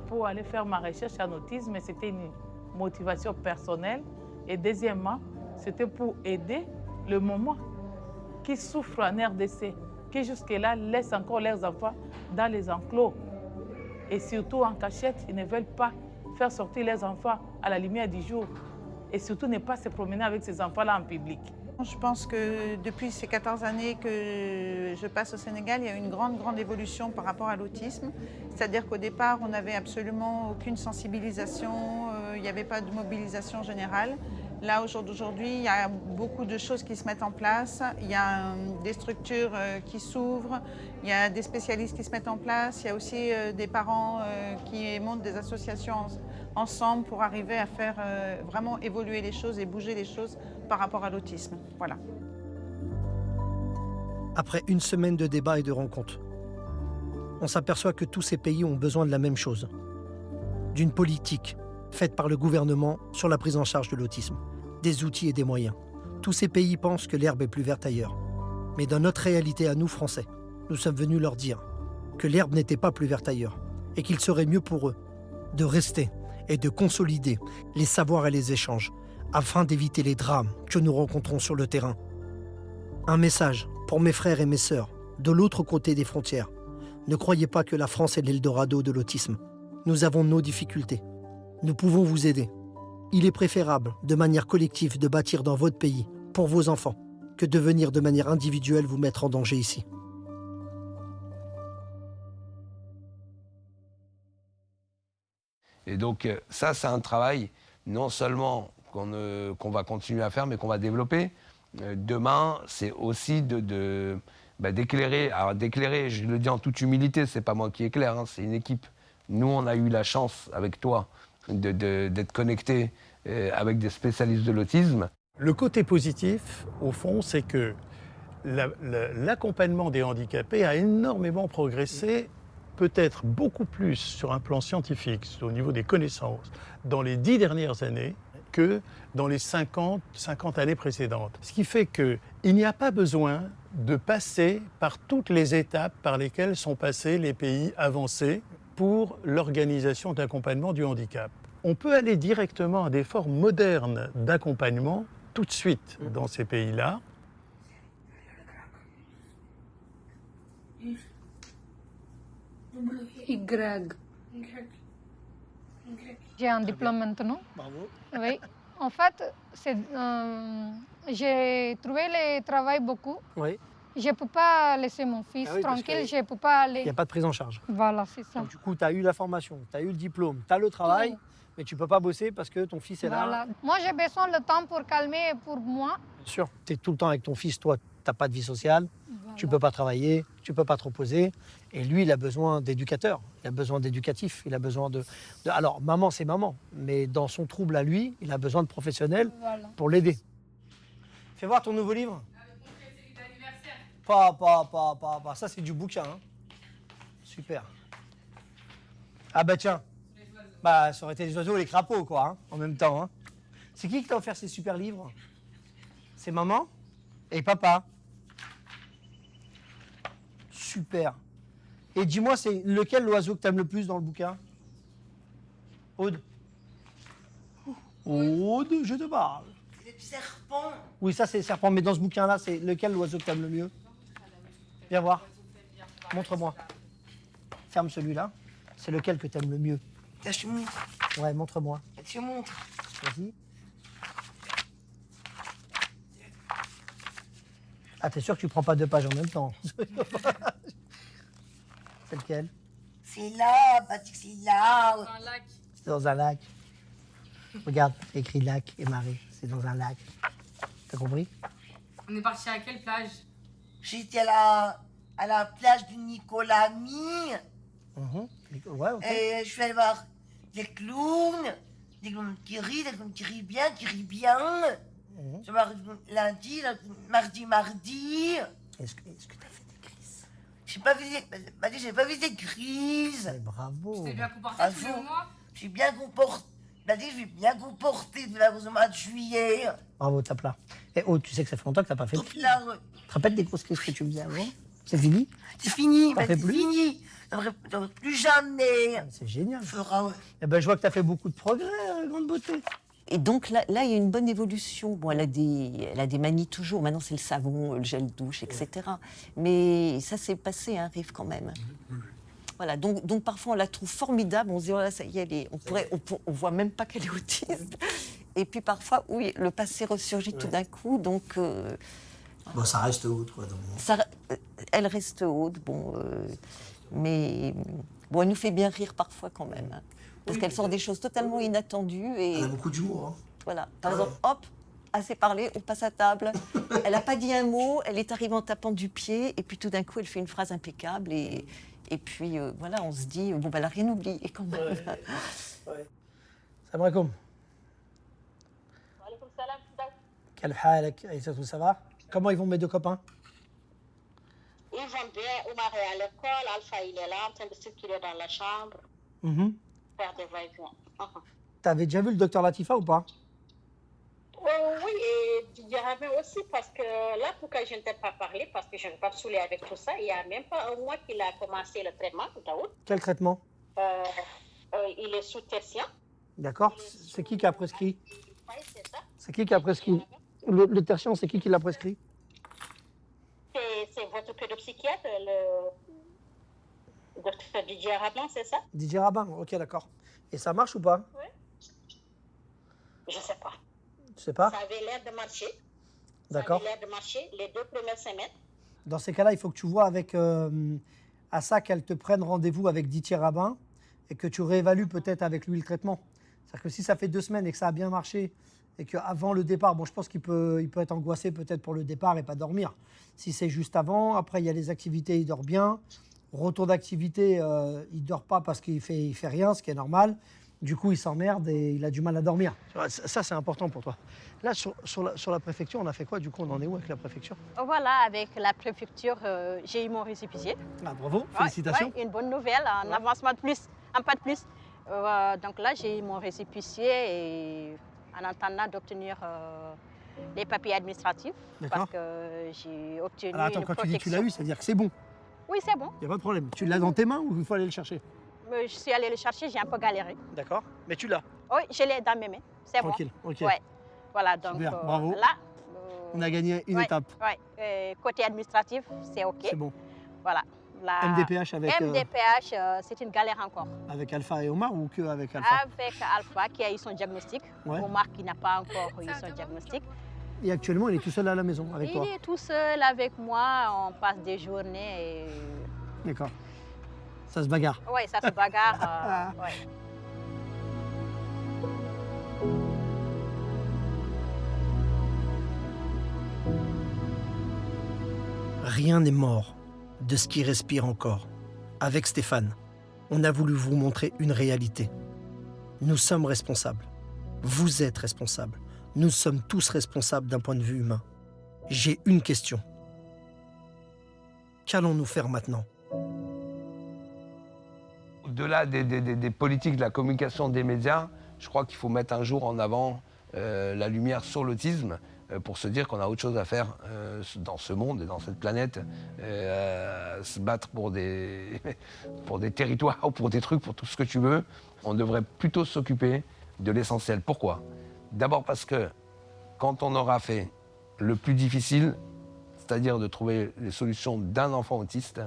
Speaker 23: pour aller faire ma recherche en autisme. C'était une motivation personnelle. Et deuxièmement, c'était pour aider le moment qui souffrent en RDC, qui jusque-là laissent encore leurs enfants dans les enclos. Et surtout en cachette, ils ne veulent pas faire sortir les enfants à la lumière du jour. Et surtout ne pas se promener avec ces enfants-là en public.
Speaker 24: Je pense que depuis ces 14 années que je passe au Sénégal, il y a eu une grande évolution par rapport à l'autisme. C'est-à-dire qu'au départ, on n'avait absolument aucune sensibilisation, il n'y avait pas de mobilisation générale. Là, aujourd'hui, il y a beaucoup de choses qui se mettent en place. Il y a des structures qui s'ouvrent, il y a des spécialistes qui se mettent en place. Il y a aussi des parents qui montent des associations ensemble pour arriver à faire vraiment évoluer les choses et bouger les choses par rapport à l'autisme. Voilà.
Speaker 1: Après une semaine de débats et de rencontres, on s'aperçoit que tous ces pays ont besoin de la même chose. D'une politique faite par le gouvernement sur la prise en charge de l'autisme, des outils et des moyens. Tous ces pays pensent que l'herbe est plus verte ailleurs. Mais dans notre réalité à nous, Français, nous sommes venus leur dire que l'herbe n'était pas plus verte ailleurs et qu'il serait mieux pour eux de rester et de consolider les savoirs et les échanges afin d'éviter les drames que nous rencontrons sur le terrain. Un message pour mes frères et mes sœurs de l'autre côté des frontières. Ne croyez pas que la France est l'Eldorado de l'autisme. Nous avons nos difficultés. Nous pouvons vous aider. Il est préférable, de manière collective, de bâtir dans votre pays, pour vos enfants, que de venir de manière individuelle vous mettre en danger ici.
Speaker 4: Et donc ça, c'est un travail non seulement qu'on va continuer à faire, mais qu'on va développer. Demain, c'est aussi d'éclairer. Alors d'éclairer, je le dis en toute humilité, c'est pas moi qui éclaire, hein, c'est une équipe Nous, on a eu la chance, avec toi, d'être connectés avec des spécialistes de l'autisme.
Speaker 12: Le côté positif, au fond, c'est que l'accompagnement des handicapés a énormément progressé, peut-être beaucoup plus sur un plan scientifique, au niveau des connaissances, dans les 10 dernières années que dans les 50 années précédentes. Ce qui fait qu'il n'y a pas besoin de passer par toutes les étapes par lesquelles sont passés les pays avancés pour l'organisation d'accompagnement du handicap. On peut aller directement à des formes modernes d'accompagnement tout de suite dans ces pays-là.
Speaker 14: Y. J'ai un diplôme maintenant.
Speaker 1: Bravo.
Speaker 14: Oui. En fait, j'ai trouvé le travail beaucoup.
Speaker 1: Oui.
Speaker 14: Je ne peux pas laisser mon fils tranquille, je ne peux pas aller...
Speaker 1: Il n'y a pas de prise en charge.
Speaker 14: Voilà, c'est ça.
Speaker 1: Donc, du coup, tu as eu la formation, tu as eu le diplôme, tu as le travail, mais tu ne peux pas bosser parce que ton fils est
Speaker 14: Voilà.
Speaker 1: là.
Speaker 14: Moi, j'ai besoin de temps pour calmer pour moi.
Speaker 1: Bien sûr. Tu es tout le temps avec ton fils, toi, tu n'as pas de vie sociale, tu ne peux pas travailler, tu ne peux pas te reposer. Et lui, il a besoin d'éducateurs, il a besoin d'éducatifs, il a besoin de... Alors, maman, c'est maman, mais dans son trouble à lui, il a besoin de professionnels pour l'aider. Fais voir ton nouveau livre. Pas. Ça, c'est du bouquin. Hein. Super. Ah bah tiens. Bah, ça aurait été les oiseaux et les crapauds, quoi, hein, en même temps. Hein. C'est qui t'a offert ces super livres? C'est maman et papa. Super. Et dis-moi, c'est lequel l'oiseau que t'aimes le plus dans le bouquin? Aude. Aude, je te parle.
Speaker 13: C'est le serpent.
Speaker 1: Oui, ça, c'est le serpent. Mais dans ce bouquin-là, c'est lequel l'oiseau que t'aimes le mieux? Viens voir. Montre-moi. Ferme celui-là. C'est lequel que t'aimes le mieux?
Speaker 13: Là, je te montre.
Speaker 1: Ouais, montre-moi.
Speaker 13: Je te montre.
Speaker 1: Vas-y. Ah, t'es sûr que tu prends pas 2 pages en même temps? C'est lequel?
Speaker 13: C'est là, Patrick, c'est là.
Speaker 9: Dans un lac.
Speaker 1: C'est dans un lac. Regarde, écrit lac et marée. C'est dans un lac. T'as compris?
Speaker 9: On est parti à quelle plage?
Speaker 13: J'étais à la plage du Nicolami.
Speaker 1: Ouais, ok.
Speaker 13: Et je suis allée voir des clowns qui rient, des clowns qui rient bien. Je vais voir lundi, mardi.
Speaker 1: Est-ce que t'as fait des crises?
Speaker 13: J'ai pas vu des crises.
Speaker 1: Mais bravo.
Speaker 9: Tu t'es bien comporté tous les mois?
Speaker 13: Je suis bien comporté. Je vais bien comporter de la au mois de juillet.
Speaker 1: Bravo, tape là. Et oh, tu sais que ça fait longtemps que t'as pas fait de crises. Tu te rappelles des grosses crises que tu faisais avant? C'est fini?
Speaker 13: C'est fini,
Speaker 1: T'en fais plus?
Speaker 13: fini. J'en ferai plus jamais.
Speaker 1: C'est génial.
Speaker 13: Fera, ouais.
Speaker 1: Eh ben, je vois que t'as fait beaucoup de progrès, grande beauté.
Speaker 5: Et donc là, il y a une bonne évolution. Bon, elle a des manies toujours. Maintenant, c'est le savon, le gel douche, etc. Mais ça s'est passé, hein, Rive, quand même. Voilà, donc parfois, on la trouve formidable. On se dit, oh là, ça y est, on voit même pas qu'elle est autiste. Et puis parfois, oui, le passé ressurgit tout d'un coup. Donc,
Speaker 1: bon, ça reste haute, quoi. Donc.
Speaker 5: Elle reste haute, mais bon, elle nous fait bien rire parfois quand même. Hein, parce qu'elle sort des choses totalement inattendues. Et,
Speaker 1: elle a beaucoup d'humour. Hein.
Speaker 5: Voilà. Par exemple, hop, assez parlé, on passe à table. Elle n'a pas dit un mot, elle est arrivée en tapant du pied, et puis tout d'un coup, elle fait une phrase impeccable. Et puis, voilà, on se dit, bon, bah, elle n'a rien oublié quand même.
Speaker 1: Ouais. Salam alaikum. Quel halak, Aïssatou, ça va? Comment ils vont mes 2 copains?
Speaker 2: Ils vont bien. Omar est à l'école, Alpha il est là en train de circuler dans la chambre, faire des va-et-vient.
Speaker 1: T'avais déjà vu le docteur Latifa ou pas?
Speaker 2: Oui, et Didier Rabin aussi, parce que là, pourquoi je ne t'ai pas parlé, parce que je ne vais pas me saouler avec tout ça, il n'y a même pas un mois qu'il a commencé le traitement, Daoud.
Speaker 1: Quel traitement?
Speaker 2: Il est sous tertien.
Speaker 1: D'accord. C'est qui a prescrit?
Speaker 2: Oui, c'est ça.
Speaker 1: C'est qui a prescrit? Le tertien, c'est qui l'a prescrit?
Speaker 2: C'est votre pédopsychiatre, le docteur Didier Rabin, c'est ça?
Speaker 1: Didier Rabin, ok, d'accord. Et ça marche ou pas?
Speaker 2: Oui. Je ne sais pas.
Speaker 1: Tu sais pas?
Speaker 2: Ça avait l'air de marcher.
Speaker 1: D'accord.
Speaker 2: Ça avait l'air de marcher les 2 premières semaines.
Speaker 1: Dans ces cas-là, il faut que tu vois avec Assa qu'elle te prenne rendez-vous avec Didier Rabin et que tu réévalues peut-être avec lui le traitement. C'est-à-dire que si ça fait 2 semaines et que ça a bien marché et qu'avant le départ, bon, je pense qu'il peut être angoissé peut-être pour le départ et pas dormir. Si c'est juste avant, après il y a les activités, il dort bien. Retour d'activité, il dort pas parce qu'il fait rien, ce qui est normal. Du coup, il s'emmerde et il a du mal à dormir. Tu vois, ça, c'est important pour toi. Là, sur la préfecture, on a fait quoi? Du coup, on en est où avec la préfecture?
Speaker 7: Voilà, avec la préfecture, j'ai eu mon récépissé.
Speaker 1: Ah, bravo, félicitations.
Speaker 7: Ouais, une bonne nouvelle, un avancement de plus, un pas de plus. Donc là, j'ai eu mon récépissé et en attendant d'obtenir les papiers administratifs. Parce que j'ai obtenu
Speaker 1: Alors attends,
Speaker 7: une
Speaker 1: quand
Speaker 7: protection.
Speaker 1: tu dis que tu l'as eu, ça veut dire que c'est bon.
Speaker 7: Oui, c'est bon.
Speaker 1: Il n'y a pas de problème. Tu l'as dans tes mains ou il faut aller le chercher?
Speaker 7: Je suis allée le chercher, j'ai un peu galéré.
Speaker 1: D'accord. Mais tu l'as?
Speaker 7: Oui, je l'ai dans mes mains. C'est bon.
Speaker 1: Tranquille, ok.
Speaker 7: Ouais. Voilà, donc
Speaker 1: Super, bravo.
Speaker 7: là,
Speaker 1: On a gagné une étape.
Speaker 7: Ouais. Côté administratif, c'est OK.
Speaker 1: C'est bon.
Speaker 7: Voilà. La
Speaker 1: MDPH avec...
Speaker 7: MDPH, c'est une galère encore.
Speaker 1: Avec Alpha et Omar ou que avec Alpha?
Speaker 7: Avec Alpha qui a eu son diagnostic.
Speaker 1: Ouais.
Speaker 7: Omar qui n'a pas encore eu son diagnostic.
Speaker 1: Et actuellement, il est tout seul à la maison avec toi?
Speaker 7: Il est tout seul avec moi, on passe des journées et...
Speaker 1: D'accord. Ça se bagarre?
Speaker 7: Oui, ça se bagarre. Ouais.
Speaker 1: Rien n'est mort de ce qui respire encore. Avec Stéphane, on a voulu vous montrer une réalité. Nous sommes responsables. Vous êtes responsables. Nous sommes tous responsables d'un point de vue humain. J'ai une question. Qu'allons-nous faire maintenant?
Speaker 4: Au-delà des politiques de la communication des médias, je crois qu'il faut mettre un jour en avant la lumière sur l'autisme pour se dire qu'on a autre chose à faire dans ce monde et dans cette planète, se battre pour des territoires ou pour des trucs, pour tout ce que tu veux. On devrait plutôt s'occuper de l'essentiel. Pourquoi? D'abord parce que quand on aura fait le plus difficile, c'est-à-dire de trouver les solutions d'un enfant autiste,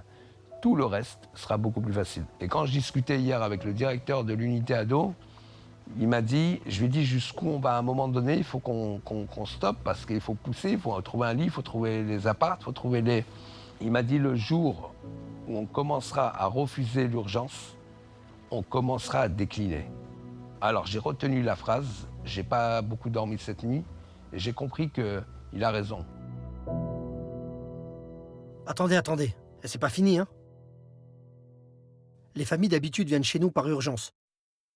Speaker 4: tout le reste sera beaucoup plus facile. Et quand je discutais hier avec le directeur de l'unité ado, il m'a dit, je lui ai dit jusqu'où on va à un moment donné, il faut qu'on stoppe parce qu'il faut pousser, il faut trouver un lit, il faut trouver les apparts, il faut trouver les... Il m'a dit le jour où on commencera à refuser l'urgence, on commencera à décliner. Alors j'ai retenu la phrase, j'ai pas beaucoup dormi cette nuit et j'ai compris qu'il a raison.
Speaker 1: Attendez, c'est pas fini, hein? Les familles d'habitude viennent chez nous par urgence.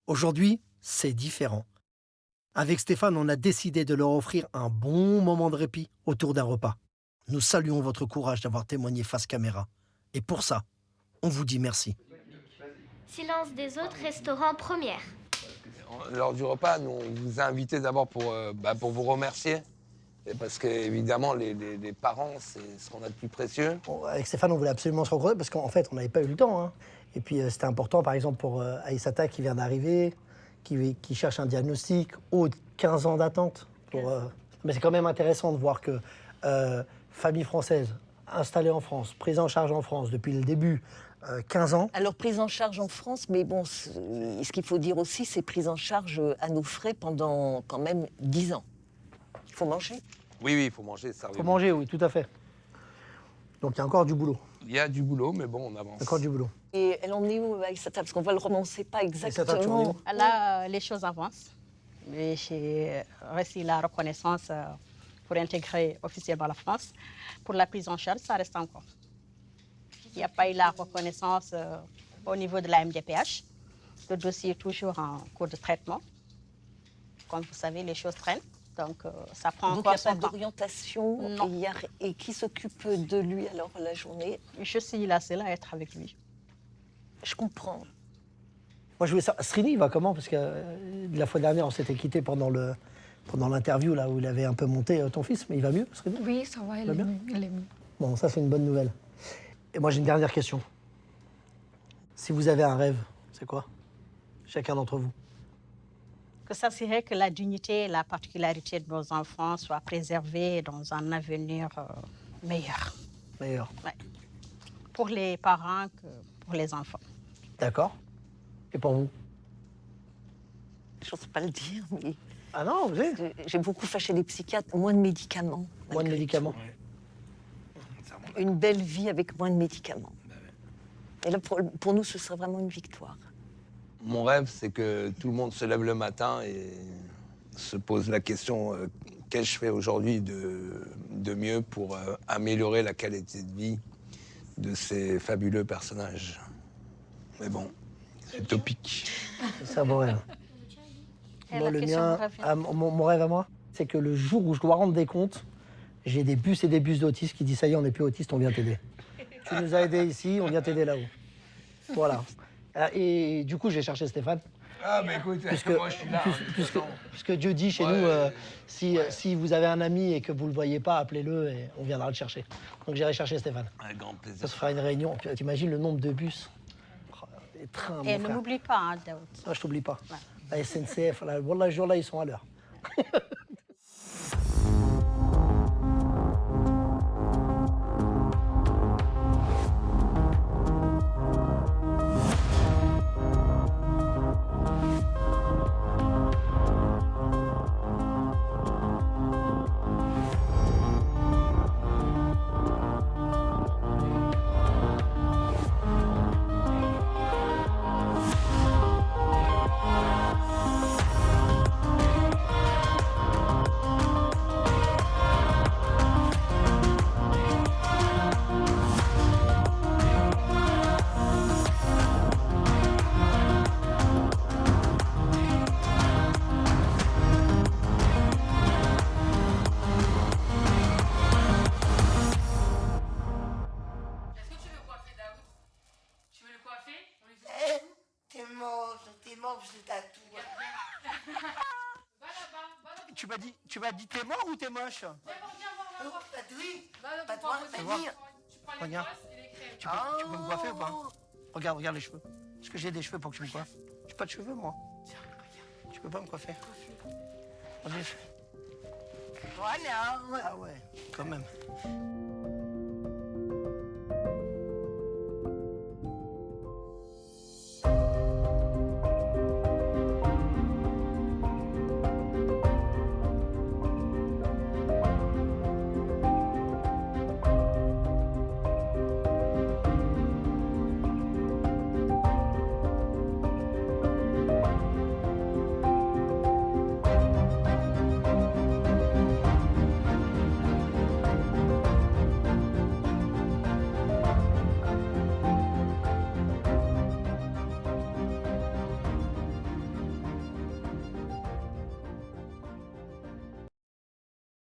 Speaker 1: Aujourd'hui, c'est différent. Avec Stéphane, on a décidé de leur offrir un bon moment de répit autour d'un repas. Nous saluons votre courage d'avoir témoigné face caméra. Et pour ça, on vous dit merci.
Speaker 3: Silence des autres, restaurant première.
Speaker 4: Lors du repas, nous, on vous a invité d'abord pour vous remercier. Et parce qu'évidemment, les parents, c'est ce qu'on a de plus précieux.
Speaker 1: Avec Stéphane, on voulait absolument se rencontrer parce qu'en fait, on n'avait pas eu le temps, hein. Et puis, c'était important, par exemple, pour Aïssata qui vient d'arriver, qui cherche un diagnostic, 15 ans d'attente. Mais c'est quand même intéressant de voir que famille française, installée en France, prise en charge en France depuis le début, 15 ans.
Speaker 5: Alors, prise en charge en France, mais bon, ce qu'il faut dire aussi, c'est prise en charge à nos frais pendant quand même 10 ans. Il faut manger.
Speaker 4: Oui, il faut manger.
Speaker 1: Il faut manger, oui, tout à fait. Donc, il y a encore du boulot.
Speaker 4: Il y a du boulot, mais bon, on avance.
Speaker 1: Encore du boulot.
Speaker 5: Et elle en est où, Aïssata? Parce qu'on va le romancer pas exactement.
Speaker 7: Là, les choses avancent. J'ai reçu la reconnaissance pour intégrer officiellement la France. Pour la prise en charge, ça reste encore. Il n'y a pas eu la reconnaissance au niveau de la MDPH. Le dossier est toujours en cours de traitement. Comme vous savez, les choses traînent. Donc, ça prend
Speaker 5: Donc,
Speaker 7: encore
Speaker 5: il n'y a pas
Speaker 7: son temps.
Speaker 5: d'orientation. Et qui s'occupe de lui alors la journée?
Speaker 7: Je suis la seule à être avec lui.
Speaker 5: Je comprends.
Speaker 1: Moi, je voulais savoir, Srini, il va comment? Parce que la fois dernière, on s'était quitté pendant l'interview là où il avait un peu monté ton fils, mais il va mieux, Srini?
Speaker 14: Oui, ça va, il
Speaker 1: va bien.
Speaker 14: est mieux.
Speaker 1: Bon, ça, c'est une bonne nouvelle. Et moi, j'ai une dernière question. Si vous avez un rêve, c'est quoi? Chacun d'entre vous.
Speaker 7: Que ça serait que la dignité et la particularité de nos enfants soient préservées dans un avenir meilleur.
Speaker 1: Meilleur.
Speaker 7: Ouais. Pour les parents que pour les enfants.
Speaker 1: D'accord. Et pour vous?
Speaker 5: Je n'ose pas le dire, mais...
Speaker 1: Ah non, vous savez?
Speaker 5: J'ai beaucoup fâché les psychiatres. Moins de médicaments.
Speaker 1: Moins de médicaments.
Speaker 5: Une belle vie avec moins de médicaments. Et là, pour nous, ce serait vraiment une victoire.
Speaker 4: Mon rêve, c'est que tout le monde se lève le matin et se pose la question qu'est-ce que je fais aujourd'hui de mieux pour améliorer la qualité de vie de ces fabuleux personnages. Mais bon, c'est utopique.
Speaker 1: C'est beau rêve. Moi, le mien, mon rêve à moi, c'est que le jour où je dois rendre des comptes, j'ai des bus et des bus d'autistes qui disent ça y est, on n'est plus autiste, on vient t'aider. Tu nous as aidés ici, on vient t'aider là-haut. Voilà. Et du coup, j'ai cherché Stéphane.
Speaker 4: Ah, mais écoute, moi je suis là.
Speaker 1: Puisque Dieu dit chez nous, si vous avez un ami et que vous ne le voyez pas, appelez-le et on viendra le chercher. Donc j'irai chercher Stéphane.
Speaker 4: Avec grand plaisir.
Speaker 1: Ça se fera une réunion. Tu imagines le nombre de bus, les trains.
Speaker 6: Et ne m'oublie pas, hein, Daoud.
Speaker 1: Non, je t'oublie pas. Ouais. La SNCF, voilà, ce jour-là, ils sont à l'heure. Tu m'as dit t'es mort ou t'es moche?
Speaker 13: Pas toi,
Speaker 1: Regarde. Tu peux me coiffer ou pas? Regarde les cheveux. Est-ce que j'ai des cheveux pour que tu me coiffes? J'ai pas de cheveux, moi. Tu peux pas me coiffer? Regarde les cheveux.
Speaker 13: Voilà.
Speaker 1: Ah ouais, quand même.